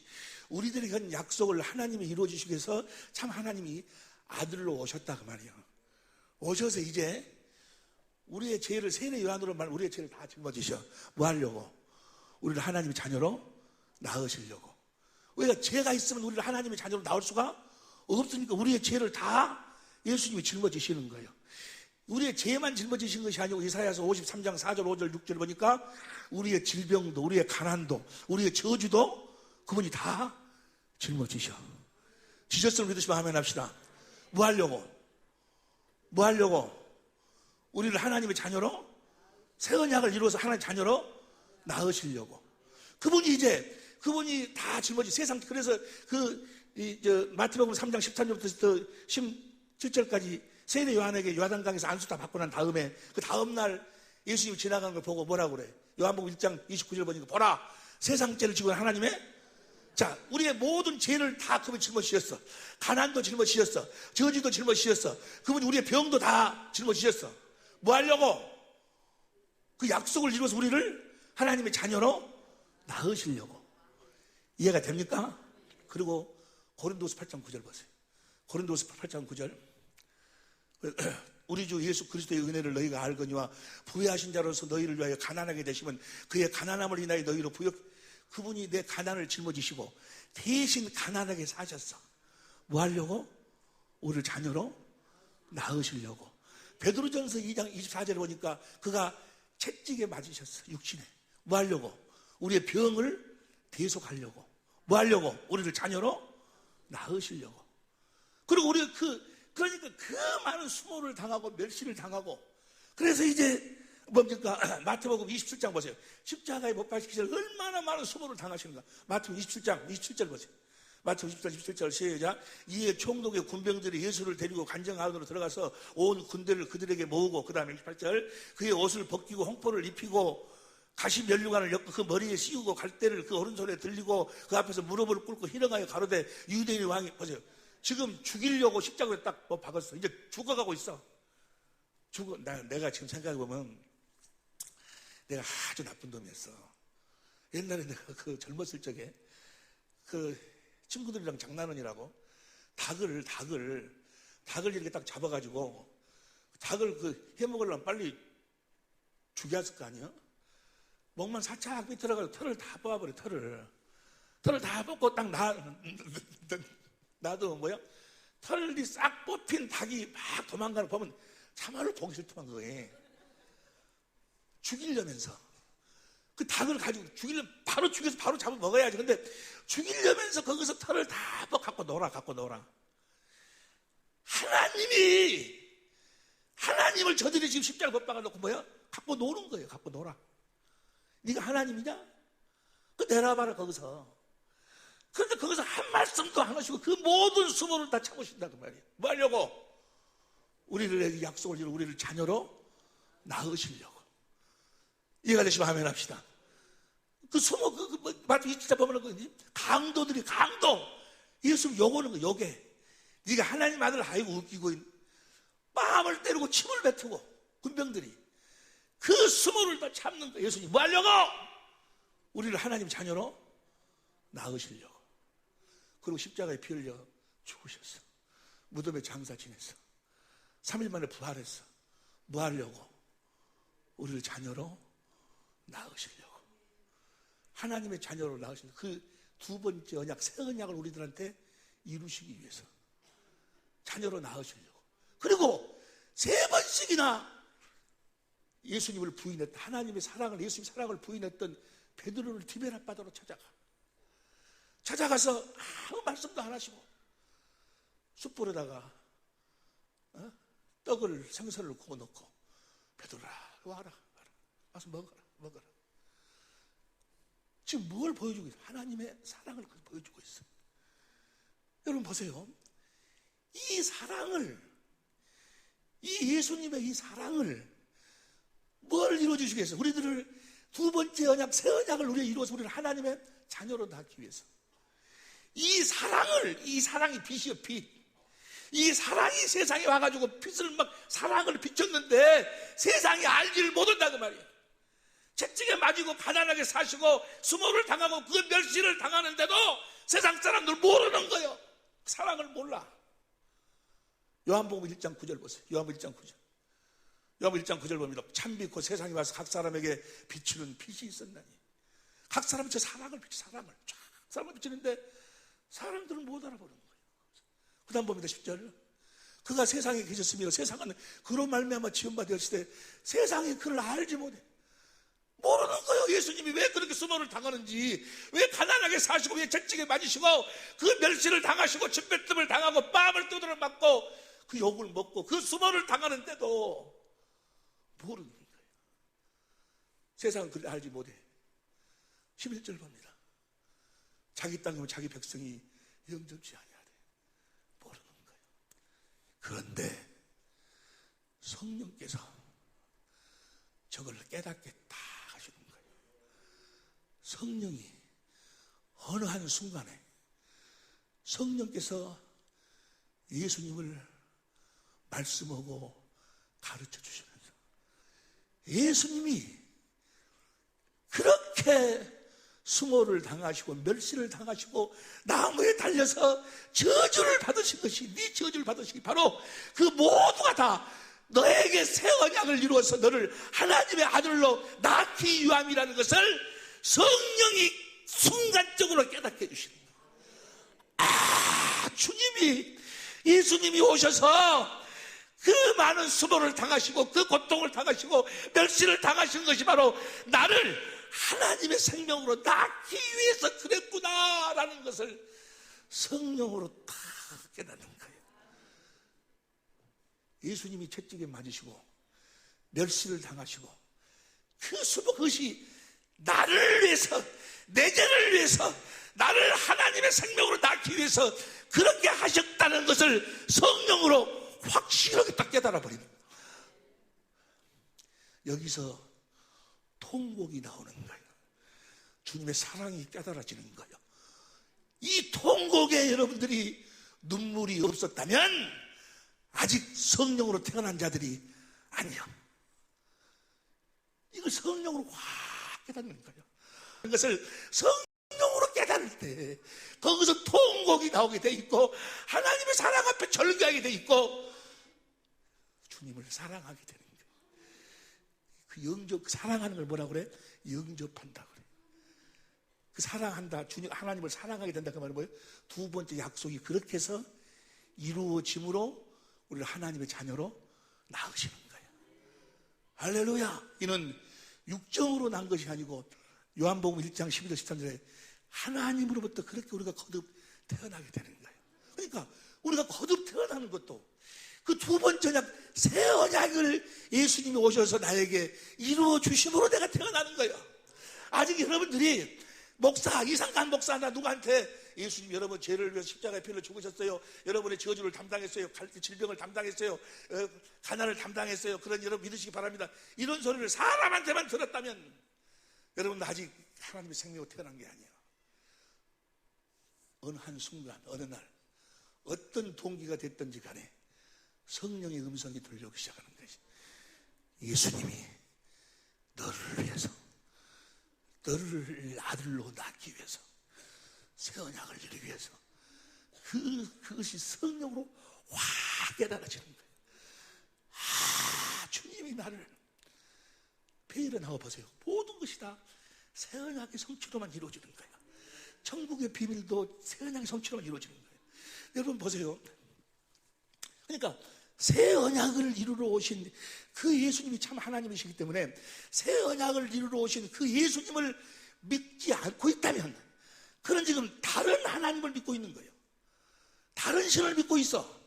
우리들이 한 약속을 하나님이 이루어 주시기 위해서 참 하나님이 아들로 오셨다 그 말이에요. 오셔서 이제 우리의 죄를 세례 요한으로 말 우리의 죄를 다 짊어지셔. 뭐 하려고? 우리를 하나님의 자녀로 낳으시려고. 우리가 죄가 있으면 우리를 하나님의 자녀로 낳을 수가 없으니까 우리의 죄를 다 예수님이 짊어지시는 거예요. 우리의 죄만 짊어지신 것이 아니고 이사야서 53장 4절 5절 6절 보니까 우리의 질병도 우리의 가난도 우리의 저주도 그분이 다 짊어지셔. 지셨음을 믿으시면 아멘 합시다. 뭐 하려고? 우리를 하나님의 자녀로 새 언약을 이루어서 하나님의 자녀로 낳으시려고. 그분이 다 짊어지 세상. 그래서 마태복음 3장 13절부터 17절까지 세례 요한에게 요단강에서 안수 다 받고 난 다음에 그 다음날 예수님이 지나간 걸 보고 뭐라고 그래? 요한복음 1장 29절 보니까 보라 세상 죄를 지고 하나님의 자 우리의 모든 죄를 다 그분이 짊어지셨어. 가난도 짊어지셨어. 저주도 짊어지셨어. 그분이 우리의 병도 다 짊어지셨어. 뭐 하려고? 그 약속을 이루어서 우리를 하나님의 자녀로 낳으시려고. 이해가 됩니까? 그리고 고린도서 8장 9절 보세요. 고린도서 8장 9절 우리 주 예수 그리스도의 은혜를 너희가 알거니와 부유하신 자로서 너희를 위하여 가난하게 되시면 그의 가난함을 인하여 너희로 그분이 내 가난을 짊어지시고 대신 가난하게 사셨어. 뭐 하려고? 우리를 자녀로 낳으시려고. 베드로전서 2장 24절에 보니까 그가 채찍에 맞으셨어. 육신에. 뭐 하려고? 우리의 병을 대속하려고. 뭐 하려고? 우리를 자녀로 낳으시려고. 그리고 우리가 그러니까 그 많은 수모를 당하고 멸시를 당하고, 그래서 이제 뭡니까? 마태복음 27장 보세요. 십자가에 못 박히기 전에 얼마나 많은 수모를 당하시는가. 마태복음 27장 27절 보세요. 마태복음 27절 시작. 이에 총독의 군병들이 예수를 데리고 관정 안으로 들어가서 온 군대를 그들에게 모으고, 그 다음에 28절, 그의 옷을 벗기고 홍포를 입히고 가시 면류관을 엮고 그 머리에 씌우고 갈대를 그 오른손에 들리고 그 앞에서 무릎을 꿇고 희롱하여 가로되 유대인의 왕이, 보세요. 지금 죽이려고 십자가에 딱 박았어. 이제 죽어가고 있어. 내가 지금 생각해보면 내가 아주 나쁜 놈이었어. 옛날에 내가 그 젊었을 적에 그 친구들이랑 장난원이라고 닭을 이렇게 딱 잡아가지고 닭을 그 해먹으려면 빨리 죽였을 거 아니야? 목만 살짝 비틀어가지고 털을 다 뽑아버려. 털을 다 뽑고 딱 나도 뭐야? 털이 싹 뽑힌 닭이 막 도망가는 거 보면 참말로 보기 싫더만. 그거에 죽이려면서 그 닭을 가지고 바로 죽여서 바로 잡아 먹어야지. 근데 죽이려면서 거기서 털을 다 갖고 놀아. 하나님을 저들이 지금 십자가 못 박아놓고 뭐야? 갖고 노는 거예요. 갖고 놀아. 네가 하나님이냐? 그 내려봐라 거기서. 그런데 거기서 한 말씀도 안 하시고 그 모든 수모를 다 참으신다고 말이에요. 뭐 하려고? 우리를 약속을 이루고 우리를 자녀로 낳으시려고. 이해가 되시면 아멘 합시다. 그 수모, 마치 진짜 보면 강도. 예수 욕오는 거, 욕에. 네가 하나님 아들 아이고 웃기고, 뺨을 때리고 침을 뱉고, 군병들이. 그 수모를 다 참는 거. 예수님, 뭐 하려고? 우리를 하나님 자녀로 낳으시려고. 그리고 십자가에 피 흘려 죽으셨어. 무덤에 장사 지냈어. 3일 만에 부활했어. 뭐 하려고? 우리를 자녀로 낳으시려고. 하나님의 자녀로 낳으시려고. 그 두 번째 언약, 새 언약을 우리들한테 이루시기 위해서 자녀로 낳으시려고. 그리고 3번씩이나 예수님을 부인했던, 하나님의 사랑을, 예수님의 사랑을 부인했던 베드로를 디베라 바다로 찾아가서 아무 말씀도 안 하시고 숯불에다가 떡을, 생선을 구워 놓고, 베드로라 와라, 와서 먹어라. 지금 뭘 보여주고 있어요? 하나님의 사랑을 보여주고 있어요. 여러분 보세요. 이 사랑을, 이 예수님의 이 사랑을 뭘 이루어주시겠어요? 우리들을 두 번째 언약, 새 언약을 우리가 이루어서 우리를 하나님의 자녀로 낳기 위해서 이 사랑이 빛이요, 빛. 이 사랑이 세상에 와가지고 빛을 사랑을 비췄는데 세상이 알지를 못한다고 말이에요. 채찍에 맞이고 가난하게 사시고 수모를 당하고 그 멸시를 당하는데도 세상 사람들 모르는 거예요. 사랑을 몰라. 요한복음 1장 9절 보세요. 요한복음 1장 9절 봅니다. 참빛고 세상에 와서 각 사람에게 비추는 빛이 있었나니. 각 사람은 저 사랑을 비추는데 사람들은 못 알아보는 거예요. 그 다음 봅니다. 10절. 그가 세상에 계셨으며 세상은 그로 말미암아 지음받으실 때 세상이 그를 알지 못해. 모르는 거예요. 예수님이 왜 그렇게 수모를 당하는지, 왜 가난하게 사시고, 왜 채찍에 맞으시고, 그 멸시를 당하시고, 침뱉음을 당하고, 뺨을 두드려 맞고, 그 욕을 먹고, 그 수모를 당하는데도 모르는 거예요. 세상은 그를 알지 못해. 11절 봅니다. 자기 땅이면 자기 백성이 영접지 아니하되 모르는 거예요. 그런데 성령께서 저걸 깨닫게 다 하시는 거예요. 성령이 어느 한 순간에 성령께서 예수님을 말씀하고 가르쳐 주시면서 예수님이 그렇게 수모를 당하시고 멸시를 당하시고 나무에 달려서 저주를 받으신 것이, 네 저주를 받으시기 바로 그 모두가 다 너에게 새 언약을 이루어서 너를 하나님의 아들로 낳기 위함이라는 것을 성령이 순간적으로 깨닫게 해주시는 거예요. 주님이, 예수님이 오셔서 그 많은 수모를 당하시고 그 고통을 당하시고 멸시를 당하신 것이 바로 나를 하나님의 생명으로 낳기 위해서 그랬구나라는 것을 성령으로 다 깨닫는 거예요. 예수님이 채찍에 맞으시고 멸시를 당하시고 그 수모, 그것이 나를 위해서, 내 죄를 위해서, 나를 하나님의 생명으로 낳기 위해서 그렇게 하셨다는 것을 성령으로 확실하게 딱 깨달아 버리는 거예요. 여기서 통곡이 나오는 거예요. 주님의 사랑이 깨달아지는 거예요. 이 통곡에 여러분들이 눈물이 없었다면 아직 성령으로 태어난 자들이 아니요. 이걸 성령으로 확 깨닫는 거예요. 이것을 성령으로 깨달을 때 거기서 통곡이 나오게 돼 있고 하나님의 사랑 앞에 절규하게 돼 있고 주님을 사랑하게 되는 거예요. 그 영접, 사랑하는 걸 뭐라고 그래? 영접한다 그래. 그 사랑한다, 주님, 하나님을 사랑하게 된다 그 말은 뭐예요? 두 번째 약속이 그렇게 해서 이루어짐으로 우리를 하나님의 자녀로 낳으시는 거예요. 할렐루야. 이는 육정으로 난 것이 아니고 요한복음 1장 12절 13절에 하나님으로부터 그렇게 우리가 거듭 태어나게 되는 거예요. 그러니까 우리가 거듭 태어나는 것도 그 두 번째 언약, 새 언약을 예수님이 오셔서 나에게 이루어 주심으로 내가 태어나는 거예요. 아직 여러분들이 목사, 이상한 목사나 누구한테 예수님 여러분 죄를 위해서 십자가의 피를 죽으셨어요, 여러분의 저주를 담당했어요, 질병을 담당했어요, 가난을 담당했어요, 그런 여러분 믿으시기 바랍니다. 이런 소리를 사람한테만 들었다면 여러분 아직 하나님의 생명으로 태어난 게 아니에요. 어느 한순간 어느 날 어떤 동기가 됐든지 간에 성령의 음성이 들려오기 시작하는 것이, 예수님이 너를 위해서, 너를 아들로 낳기 위해서, 새 언약을 이루기 위해서 그것이 성령으로 확 깨달아지는 거예요. 주님이 나를 배일에 나와 보세요. 모든 것이 다 새 언약의 성취로만 이루어지는 거예요. 천국의 비밀도 새 언약의 성취로만 이루어지는 거예요. 여러분 보세요. 그러니까 새 언약을 이루러 오신 그 예수님이 참 하나님이시기 때문에 새 언약을 이루러 오신 그 예수님을 믿지 않고 있다면 그는 지금 다른 하나님을 믿고 있는 거예요. 다른 신을 믿고 있어.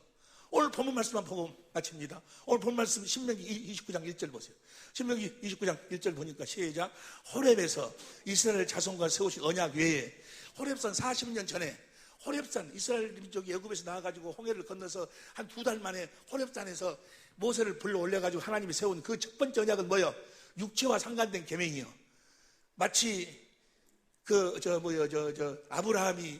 오늘 본문 말씀만 보고 마칩니다. 오늘 본문 말씀 신명기 29장 1절 보세요. 신명기 29장 1절 보니까 시작. 호렙에서 이스라엘 자손과 세우신 언약 외에 호렙산 40년 전에 호렙산, 이스라엘 민족이 애굽에서 나와가지고 홍해를 건너서 한 2달 만에 호렙산에서 모세를 불러 올려가지고 하나님이 세운 그 첫 번째 언약은 뭐예요? 육체와 상관된 계명이요. 마치 아브라함이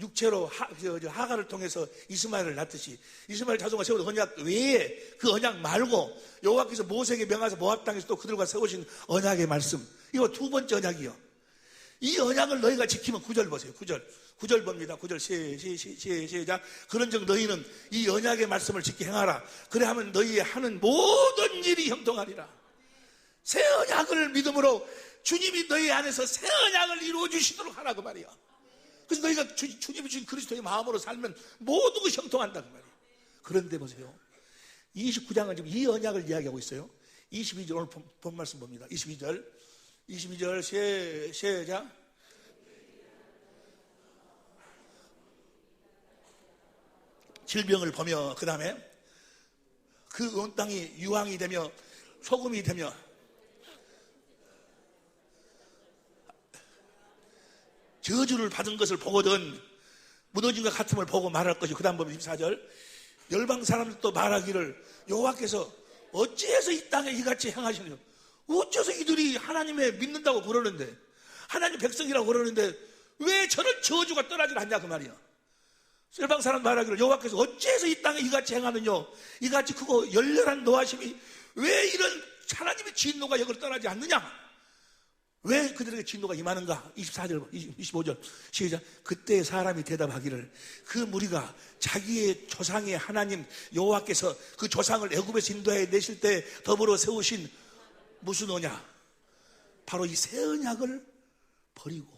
육체로 하가를 통해서 이스마엘을 낳듯이 이스마엘 자손과 세운 언약 외에 그 언약 말고 여호와께서 모세에게 명하사 모압 땅에서 또 그들과 세우신 언약의 말씀, 이거 두 번째 언약이요. 이 언약을 너희가 지키면 9절 보세요. 9절 봅니다. 9절 시작. 그런즉 너희는 이 언약의 말씀을 지키 행하라. 그래 하면 너희의 하는 모든 일이 형통하리라. 새 언약을 믿음으로 주님이 너희 안에서 새 언약을 이루어 주시도록 하라 그 말이야. 그래서 너희가 주님이 주신 그리스도의 마음으로 살면 모든 것이 형통한다 그 말이야. 그런데 보세요. 29장은 지금 이 언약을 이야기하고 있어요. 22절 오늘 본 말씀 봅니다. 22절 시작. 질병을 보며 그 다음에 그 온 땅이 유황이 되며 소금이 되며 저주를 받은 것을 보거든 무너진 것 같음을 보고 말할 것이. 그 다음 보면 24절. 열방 사람들도 말하기를 여호와께서 어찌해서 이 땅에 이같이 행하시느냐. 어째서 이들이 하나님의 믿는다고 그러는데, 하나님 백성이라고 그러는데 왜 저런 저주가 떠나질 않냐 그 말이야. 열방 사람 말하기를 여호와께서 어찌해서 이 땅에 이같이 행하느냐. 이같이 크고 열렬한 노하심이 왜 이런 하나님의 진노가 여기를 떠나지 않느냐. 왜 그들에게 진노가 임하는가? 24절, 25절 시작. 그때 사람이 대답하기를 그 무리가 자기의 조상의 하나님 여호와께서 그 조상을 애굽에서 인도해 내실 때 더불어 세우신 무슨 언약? 바로 이 새 언약을 버리고,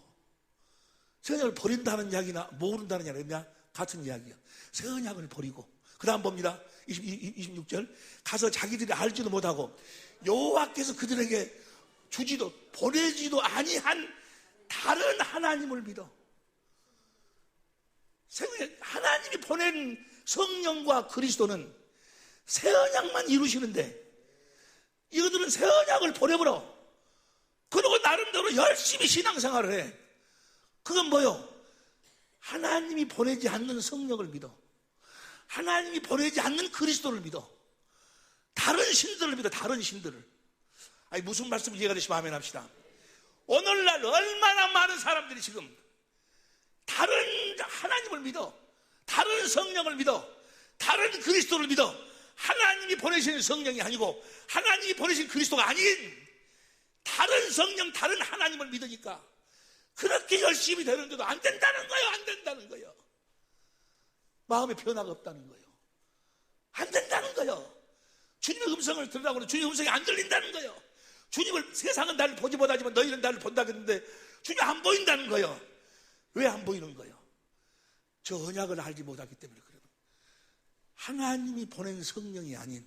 새 언약을 버린다는 이야기나 모른다는 이야기냐? 같은 이야기야. 새 언약을 버리고. 그 다음 봅니다. 26절. 가서 자기들이 알지도 못하고 여호와께서 그들에게 주지도 보내지도 아니한 다른 하나님을 믿어. 하나님이 보낸 성령과 그리스도는 새 언약만 이루시는데 이것들은 새 언약을 버려버려. 그리고 나름대로 열심히 신앙생활을 해. 그건 뭐요? 하나님이 보내지 않는 성령을 믿어. 하나님이 보내지 않는 그리스도를 믿어. 다른 신들을 믿어. 다른 신들을. 아니, 무슨 말씀을 이해가 되시면 아멘 합시다. 오늘날 얼마나 많은 사람들이 지금 다른 하나님을 믿어, 다른 성령을 믿어, 다른 그리스도를 믿어. 하나님이 보내신 성령이 아니고 하나님이 보내신 그리스도가 아닌 다른 성령, 다른 하나님을 믿으니까 그렇게 열심히 되는데도 안 된다는 거예요. 안 된다는 거예요. 마음에 변화가 없다는 거예요. 안 된다는 거예요. 주님의 음성을 들으라고 하는데 주님의 음성이 안 들린다는 거예요. 주님을, 세상은 나를 보지 못하지만 너희는 나를 본다고 했는데 주님이 안 보인다는 거예요. 왜 안 보이는 거예요? 저 언약을 알지 못하기 때문에 그래요. 하나님이 보낸 성령이 아닌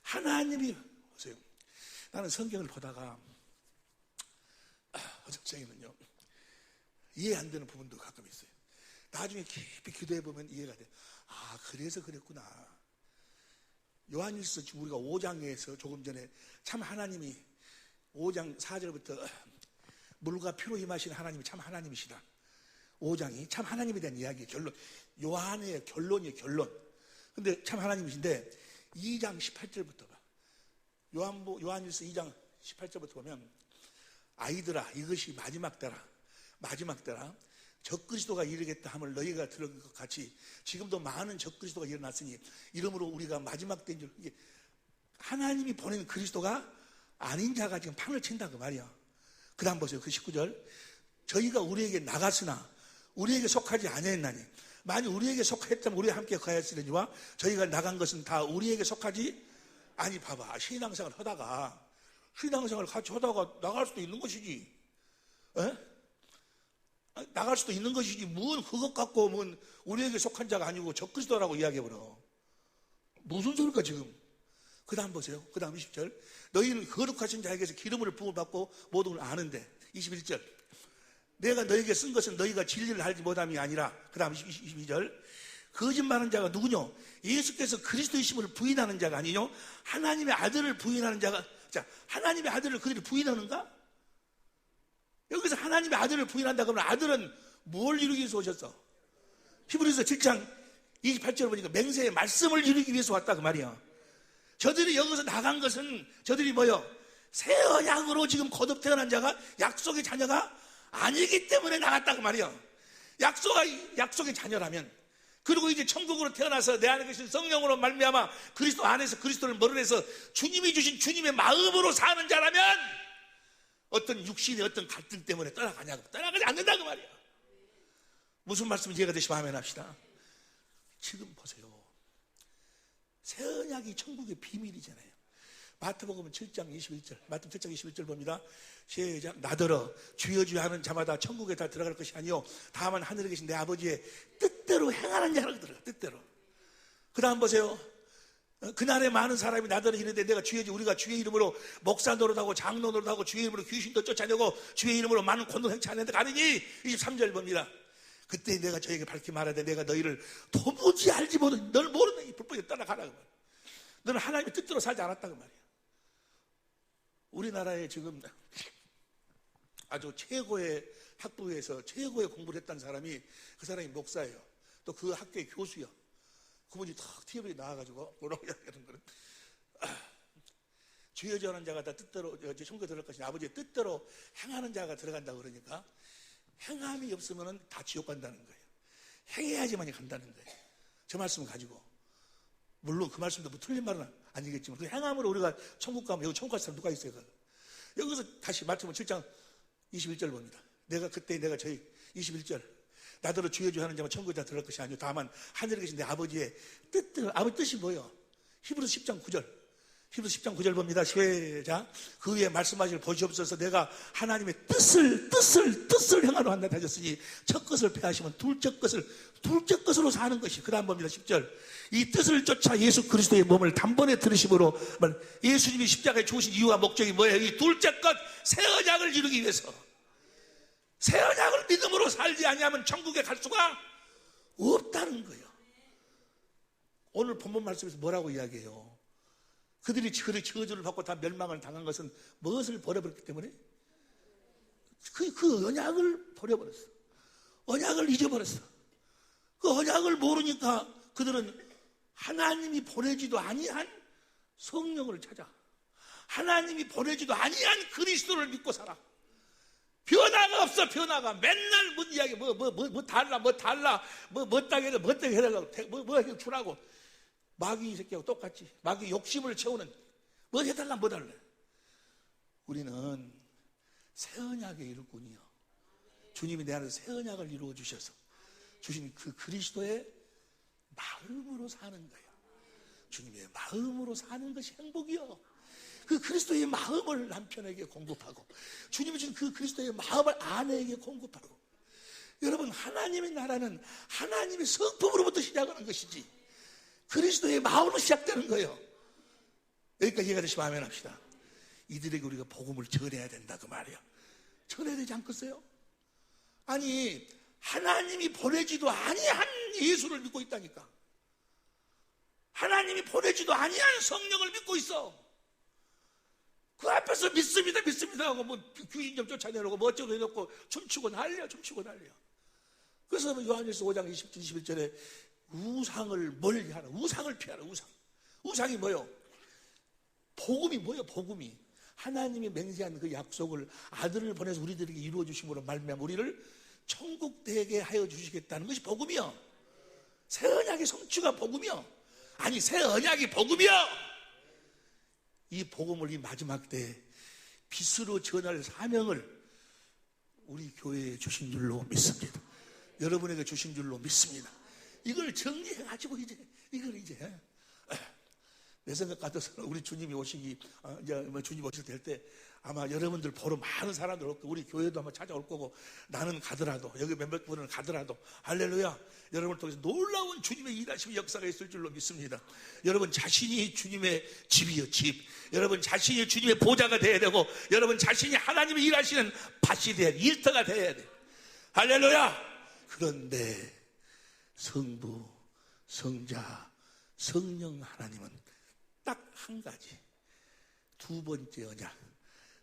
하나님이, 보세요. 나는 성경을 보다가 어정쩡히는요 이해 안 되는 부분도 가끔 있어요. 나중에 깊이 기도해 보면 이해가 돼요. 아, 그래서 그랬구나. 요한일서 우리가 5장에서 조금 전에 참 하나님이 5장 4절부터 물과 피로 임하신 하나님이 참 하나님이시다. 5장이 참 하나님에 대한 이야기의 결론, 요한의 결론이에요. 결론. 근데 참 하나님이신데 2장 18절부터 봐. 요한일서 2장 18절부터 보면 아이들아 이것이 마지막 때라 적그리스도가 이르겠다 함을 너희가 들은 것 같이 지금도 많은 적그리스도가 일어났으니 이러므로 우리가 마지막 때인 줄. 이게 하나님이 보낸 그리스도가 아닌 자가 지금 판을 친다 그 말이야. 그 다음 보세요. 그 19절. 저희가 우리에게 나갔으나 우리에게 속하지 아니했나니 만일 우리에게 속했다면 우리와 함께 가야했으려니와 저희가 나간 것은 다 우리에게 속하지 아니. 봐봐. 신앙생활 하다가 같이 하다가 나갈 수도 있는 것이지. 에? 나갈 수도 있는 것이지. 뭔 그것 갖고 뭔 우리에게 속한 자가 아니고 적그리스도라고 이야기해버려. 무슨 소리일까 지금. 그 다음 보세요. 그 다음 20절. 너희는 거룩하신 자에게서 기름을 부음을 받고 모든 걸 아는데. 21절. 내가 너에게 쓴 것은 너희가 진리를 알지 못함이 아니라. 그 다음 22절. 거짓말하는 자가 누구뇨? 예수께서 그리스도이심을 부인하는 자가 아니뇨? 하나님의 아들을 부인하는 자가. 자, 하나님의 아들을 그들이 부인하는가? 여기서 하나님의 아들을 부인한다 그러면 아들은 뭘 이루기 위해서 오셨어? 히브리서 7장 28절 보니까 맹세의 말씀을 이루기 위해서 왔다 그 말이야. 저들이 여기서 나간 것은 저들이 뭐요? 새 언약으로 지금 거듭 태어난 자가 약속의 자녀가 아니기 때문에 나갔다 그 말이야. 약속의 자녀라면, 그리고 이제 천국으로 태어나서 내 안에 계신 성령으로 말미암아 그리스도 안에서 그리스도를 머리내서 주님이 주신 주님의 마음으로 사는 자라면 어떤 육신의 어떤 갈등 때문에 떠나가냐고. 떠나가지 않는다 그 말이야. 무슨 말씀인지 이해가 되시면 아멘 합시다. 지금 보세요. 새 언약이 천국의 비밀이잖아요. 마태복음 7장 21절, 마태 7장 21절 봅니다. 시작. 나더러 주여 주여 하는 자마다 천국에 다 들어갈 것이 아니요 다만 하늘에 계신 내 아버지의 뜻대로 행하는 자라고 들어가. 뜻대로. 그 다음 보세요. 그날에 많은 사람이 나더러 이르되 내가 우리가 주의 이름으로 목사 노릇하고 장로 노릇하고 주의 이름으로 귀신도 쫓아내고 주의 이름으로 많은 권능 행치 않는데 가느니. 23절 봅니다. 그때 내가 저에게 밝히 말하되 내가 너희를 도무지 알지 못하는, 널 모르는 이 불법에 따라가라 그 말이야. 너는 하나님의 뜻대로 살지 않았다 그 말이야. 우리나라에 지금 아주 최고의 학부에서 최고의 공부를 했다는 사람이, 그 사람이 목사예요. 또 그 학교의 교수야. 그분이 탁 TV에 나와가지고 뭐라고 이야기하는 거는 주여 주여 하는 자가 다 뜻대로 천국에 들어갈 것이니 아버지의 뜻대로 행하는 자가 들어간다고 그러니까 행함이 없으면 다 지옥 간다는 거예요. 행해야지만이 간다는 거예요. 저 말씀을 가지고. 물론 그 말씀도 뭐 틀린 말은 아니겠지만 그 행함으로 우리가 천국 가면 여기 천국 갈 사람 누가 있어요? 여기서 다시 마태복음 7장 21절 봅니다. 내가 저희 21절 나더러 주여 주여 하는 자만 천국에 다 들어갈 것이 아니요 다만 하늘에 계신 내 아버지의 아버지 뜻이 뭐예요? 히브리서 10장 9절 봅니다. 시작. 그 위에 말씀하시길 보시옵소서. 내가 하나님의 뜻을 행하러 한다 하셨으니 첫 것을 폐하시면 둘째 것으로 사는 것이. 그 다음 봅니다. 10절. 이 뜻을 쫓아 예수 그리스도의 몸을 단번에 들으심으로 예수님이 십자가에 죽으신 이유와 목적이 뭐예요? 이 둘째 것 새 언약을 이루기 위해서. 새 언약을 믿음으로 살지 아니하면 천국에 갈 수가 없다는 거예요. 오늘 본문 말씀에서 뭐라고 이야기해요? 그들이 저주를 받고 다 멸망을 당한 것은 무엇을 버려버렸기 때문에? 그 언약을 버려버렸어. 언약을 잊어버렸어. 그 언약을 모르니까 그들은 하나님이 보내지도 아니한 성령을 찾아. 하나님이 보내지도 아니한 그리스도를 믿고 살아. 변화가 없어. 변화가 맨날 뭔 이야기 뭐 달라 뭐 따게 해달라고 뭐 주라고. 마귀 이 새끼하고 똑같지. 마귀 욕심을 채우는 뭐 해달라 뭐 달래. 우리는 새 언약의 일꾼이요. 주님이 내 안에서 새 언약을 이루어 주셔서 주신 그 그리스도의 마음으로 사는 거예요. 주님의 마음으로 사는 것이 행복이요. 그 그리스도의 마음을 남편에게 공급하고 주님이 주신 그 그리스도의 마음을 아내에게 공급하고. 여러분, 하나님의 나라는 하나님의 성품으로부터 시작하는 것이지 그리스도의 마음으로 시작되는 거예요. 여기까지 이해가 되시면 아멘 합시다. 이들에게 우리가 복음을 전해야 된다 그 말이에요. 전해야 되지 않겠어요? 아니, 하나님이 보내지도 아니한 예수를 믿고 있다니까. 하나님이 보내지도 아니한 성령을 믿고 있어. 그 앞에서 믿습니다 하고 뭐 귀신 좀 쫓아내놓고 뭐 어쩌고 해놓고 춤추고 난리야. 그래서 요한일서 5장 20절 21절에 우상을 멀리하라. 우상을 피하라. 우상이 뭐요? 복음이 뭐예요? 복음이 하나님이 맹세한 그 약속을 아들을 보내서 우리들에게 이루어 주심으로 말미암아 우리를 천국 되게 하여 주시겠다는 것이 복음이요. 새 언약의 성취가 복음이요. 아니, 새 언약이 복음이요. 이 복음을 이 마지막 때 빛으로 전할 사명을 우리 교회에 주신 줄로 믿습니다. 여러분에게 주신 줄로 믿습니다. 이걸 정리해가지고 이걸 이제 내 생각 같아서는 우리 주님이 오시기 이제 주님 오실 때 아마 여러분들 보러 많은 사람들 올 거고 우리 교회도 아마 찾아올 거고 나는 가더라도 여기 몇몇 분은 가더라도 할렐루야 여러분을 통해서 놀라운 주님의 일하심의 역사가 있을 줄로 믿습니다. 여러분 자신이 주님의 집이요 집. 여러분 자신이 주님의 보좌가 돼야 되고 여러분 자신이 하나님의 일하시는 밭이 돼야 돼. 일터가 돼야 돼. 할렐루야. 그런데 성부, 성자, 성령 하나님은 딱 한 가지 두 번째 언약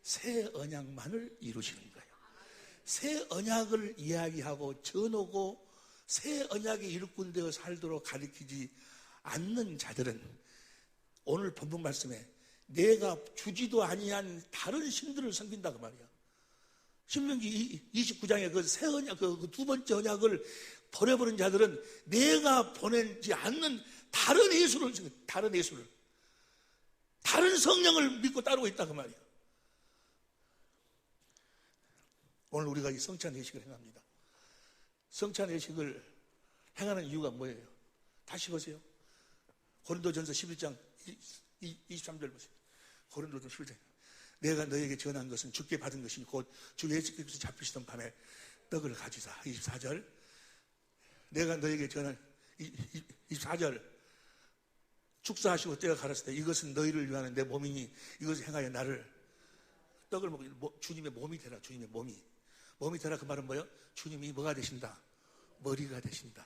새 언약만을 이루시는 거예요. 새 언약을 이야기하고 전하고 새 언약의 일꾼 되어 살도록 가르치지 않는 자들은 오늘 본문 말씀에 내가 주지도 아니한 다른 신들을 섬긴다 그 말이야. 신명기 29장에 그 새 언약 그 두 번째 언약을 버려버린 자들은 내가 보내지 않는 다른 예수를 다른 성령을 믿고 따르고 있다 그 말이야. 오늘 우리가 이 성찬 예식을 행합니다. 성찬 예식을 행하는 이유가 뭐예요? 다시 보세요. 고린도전서 11장 23절 보세요. 고린도전서 11장 내가 너에게 전한 것은 주께 받은 것이니 곧 주 예수께서 잡히시던 밤에 떡을 가지사. 24절 내가 너에게 전한 24절 축사하시고 때가 가랐을 때 이것은 너희를 위하는 내 몸이니 이것을 행하여 나를 떡을 먹고 주님의 몸이 되라. 주님의 몸이 되라. 그 말은 뭐예요? 주님이 뭐가 되신다? 머리가 되신다.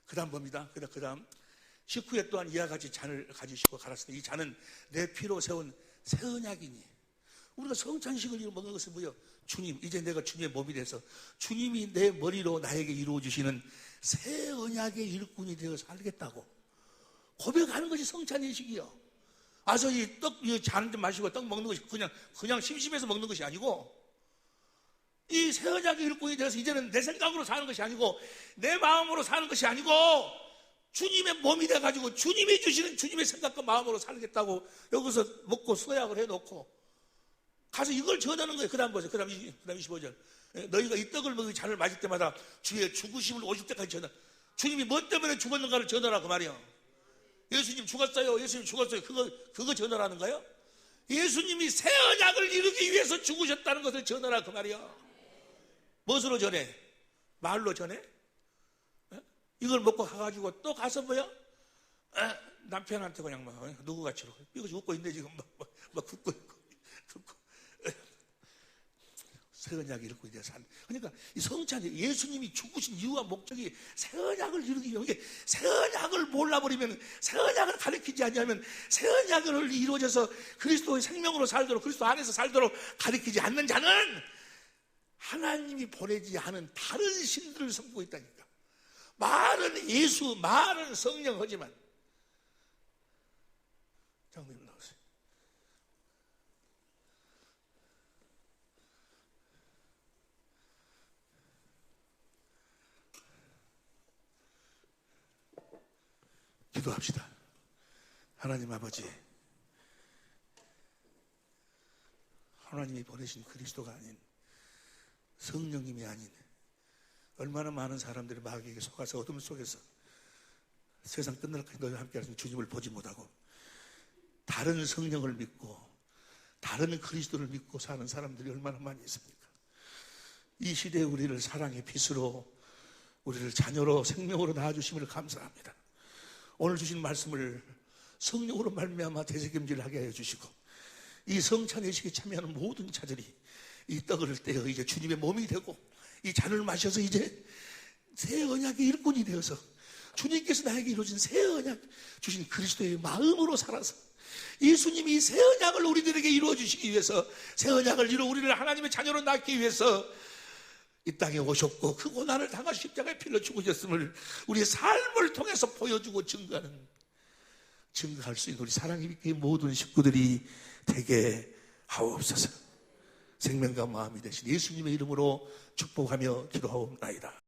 그 다음 뭡니다. 그 다음 식후에 또한 이와 같이 잔을 가지시고 가랐을 때 이 잔은 내 피로 세운 새 언약이니. 우리가 성찬식을 먹는 것은 뭐예요? 주님, 이제 내가 주님의 몸이 돼서 주님이 내 머리로 나에게 이루어 주시는 새 언약의 일꾼이 되어 살겠다고 고백하는 것이 성찬 예식이요. 와서 이 잔 좀 마시고 떡 먹는 것이 그냥 심심해서 먹는 것이 아니고 이 새 언약의 일꾼이 되어서 이제는 내 생각으로 사는 것이 아니고 내 마음으로 사는 것이 아니고 주님의 몸이 돼가지고 주님이 주시는 주님의 생각과 마음으로 살겠다고 여기서 먹고 서약을 해놓고 가서 이걸 전하는 거예요. 그 다음 보세요. 그 다음 25절. 너희가 이 떡을 먹이 잔을 마실 때마다 주의 죽으심을 오실 때까지 전하. 주님이 뭐 때문에 죽었는가를 전하라 그 말이에요. 예수님 죽었어요. 예수님 죽었어요. 그거 전하라는 거예요. 예수님이 새 언약을 이루기 위해서 죽으셨다는 것을 전하라 그 말이에요. 무엇으로 전해? 말로 전해? 이걸 먹고 가가지고 또 가서 뭐야? 남편한테 그냥 막 누구같이 이것이 웃고 있네 지금 막 굽고 있고 새 언약을 이루고 이제 산. 그러니까 이 성찬이 예수님이 죽으신 이유와 목적이 새 언약을 이루기 위해. 새 언약을 몰라버리면, 새 언약을 가르치지 않냐면, 새 언약을 이루어져서 그리스도의 생명으로 살도록, 그리스도 안에서 살도록 가르치지 않는 자는 하나님이 보내지 않은 다른 신들을 섬기고 있다니까. 말은 예수, 말은 성령 하지만. 장로님 나오세요. 기도합시다. 하나님 아버지, 하나님이 보내신 그리스도가 아닌, 성령님이 아닌 얼마나 많은 사람들이 마귀에게 속아서 어둠 속에서 세상 끝날까지 너희와 함께 하신 주님을 보지 못하고 다른 성령을 믿고 다른 그리스도를 믿고 사는 사람들이 얼마나 많이 있습니까? 이 시대에 우리를 사랑의 빛으로, 우리를 자녀로 생명으로 낳아주심을 감사합니다. 오늘 주신 말씀을 성령으로 말미암아 되새김질하게 하여 주시고, 이 성찬 예식에 참여하는 모든 자들이 이 떡을 떼어 이제 주님의 몸이 되고, 이 잔을 마셔서 이제 새 언약의 일꾼이 되어서 주님께서 나에게 이루어진 새 언약 주신 그리스도의 마음으로 살아서 예수님이 새 언약을 우리들에게 이루어 주시기 위해서, 새 언약을 이루어 우리를 하나님의 자녀로 낳기 위해서 이 땅에 오셨고 그 고난을 당하시고 십자가에 피를 죽으셨음을 우리의 삶을 통해서 보여주고 증거할 수 있는 우리 사랑의 교회 모든 식구들이 되게 하옵소서. 생명과 마음이 되신 예수님의 이름으로 축복하며 기도하옵나이다.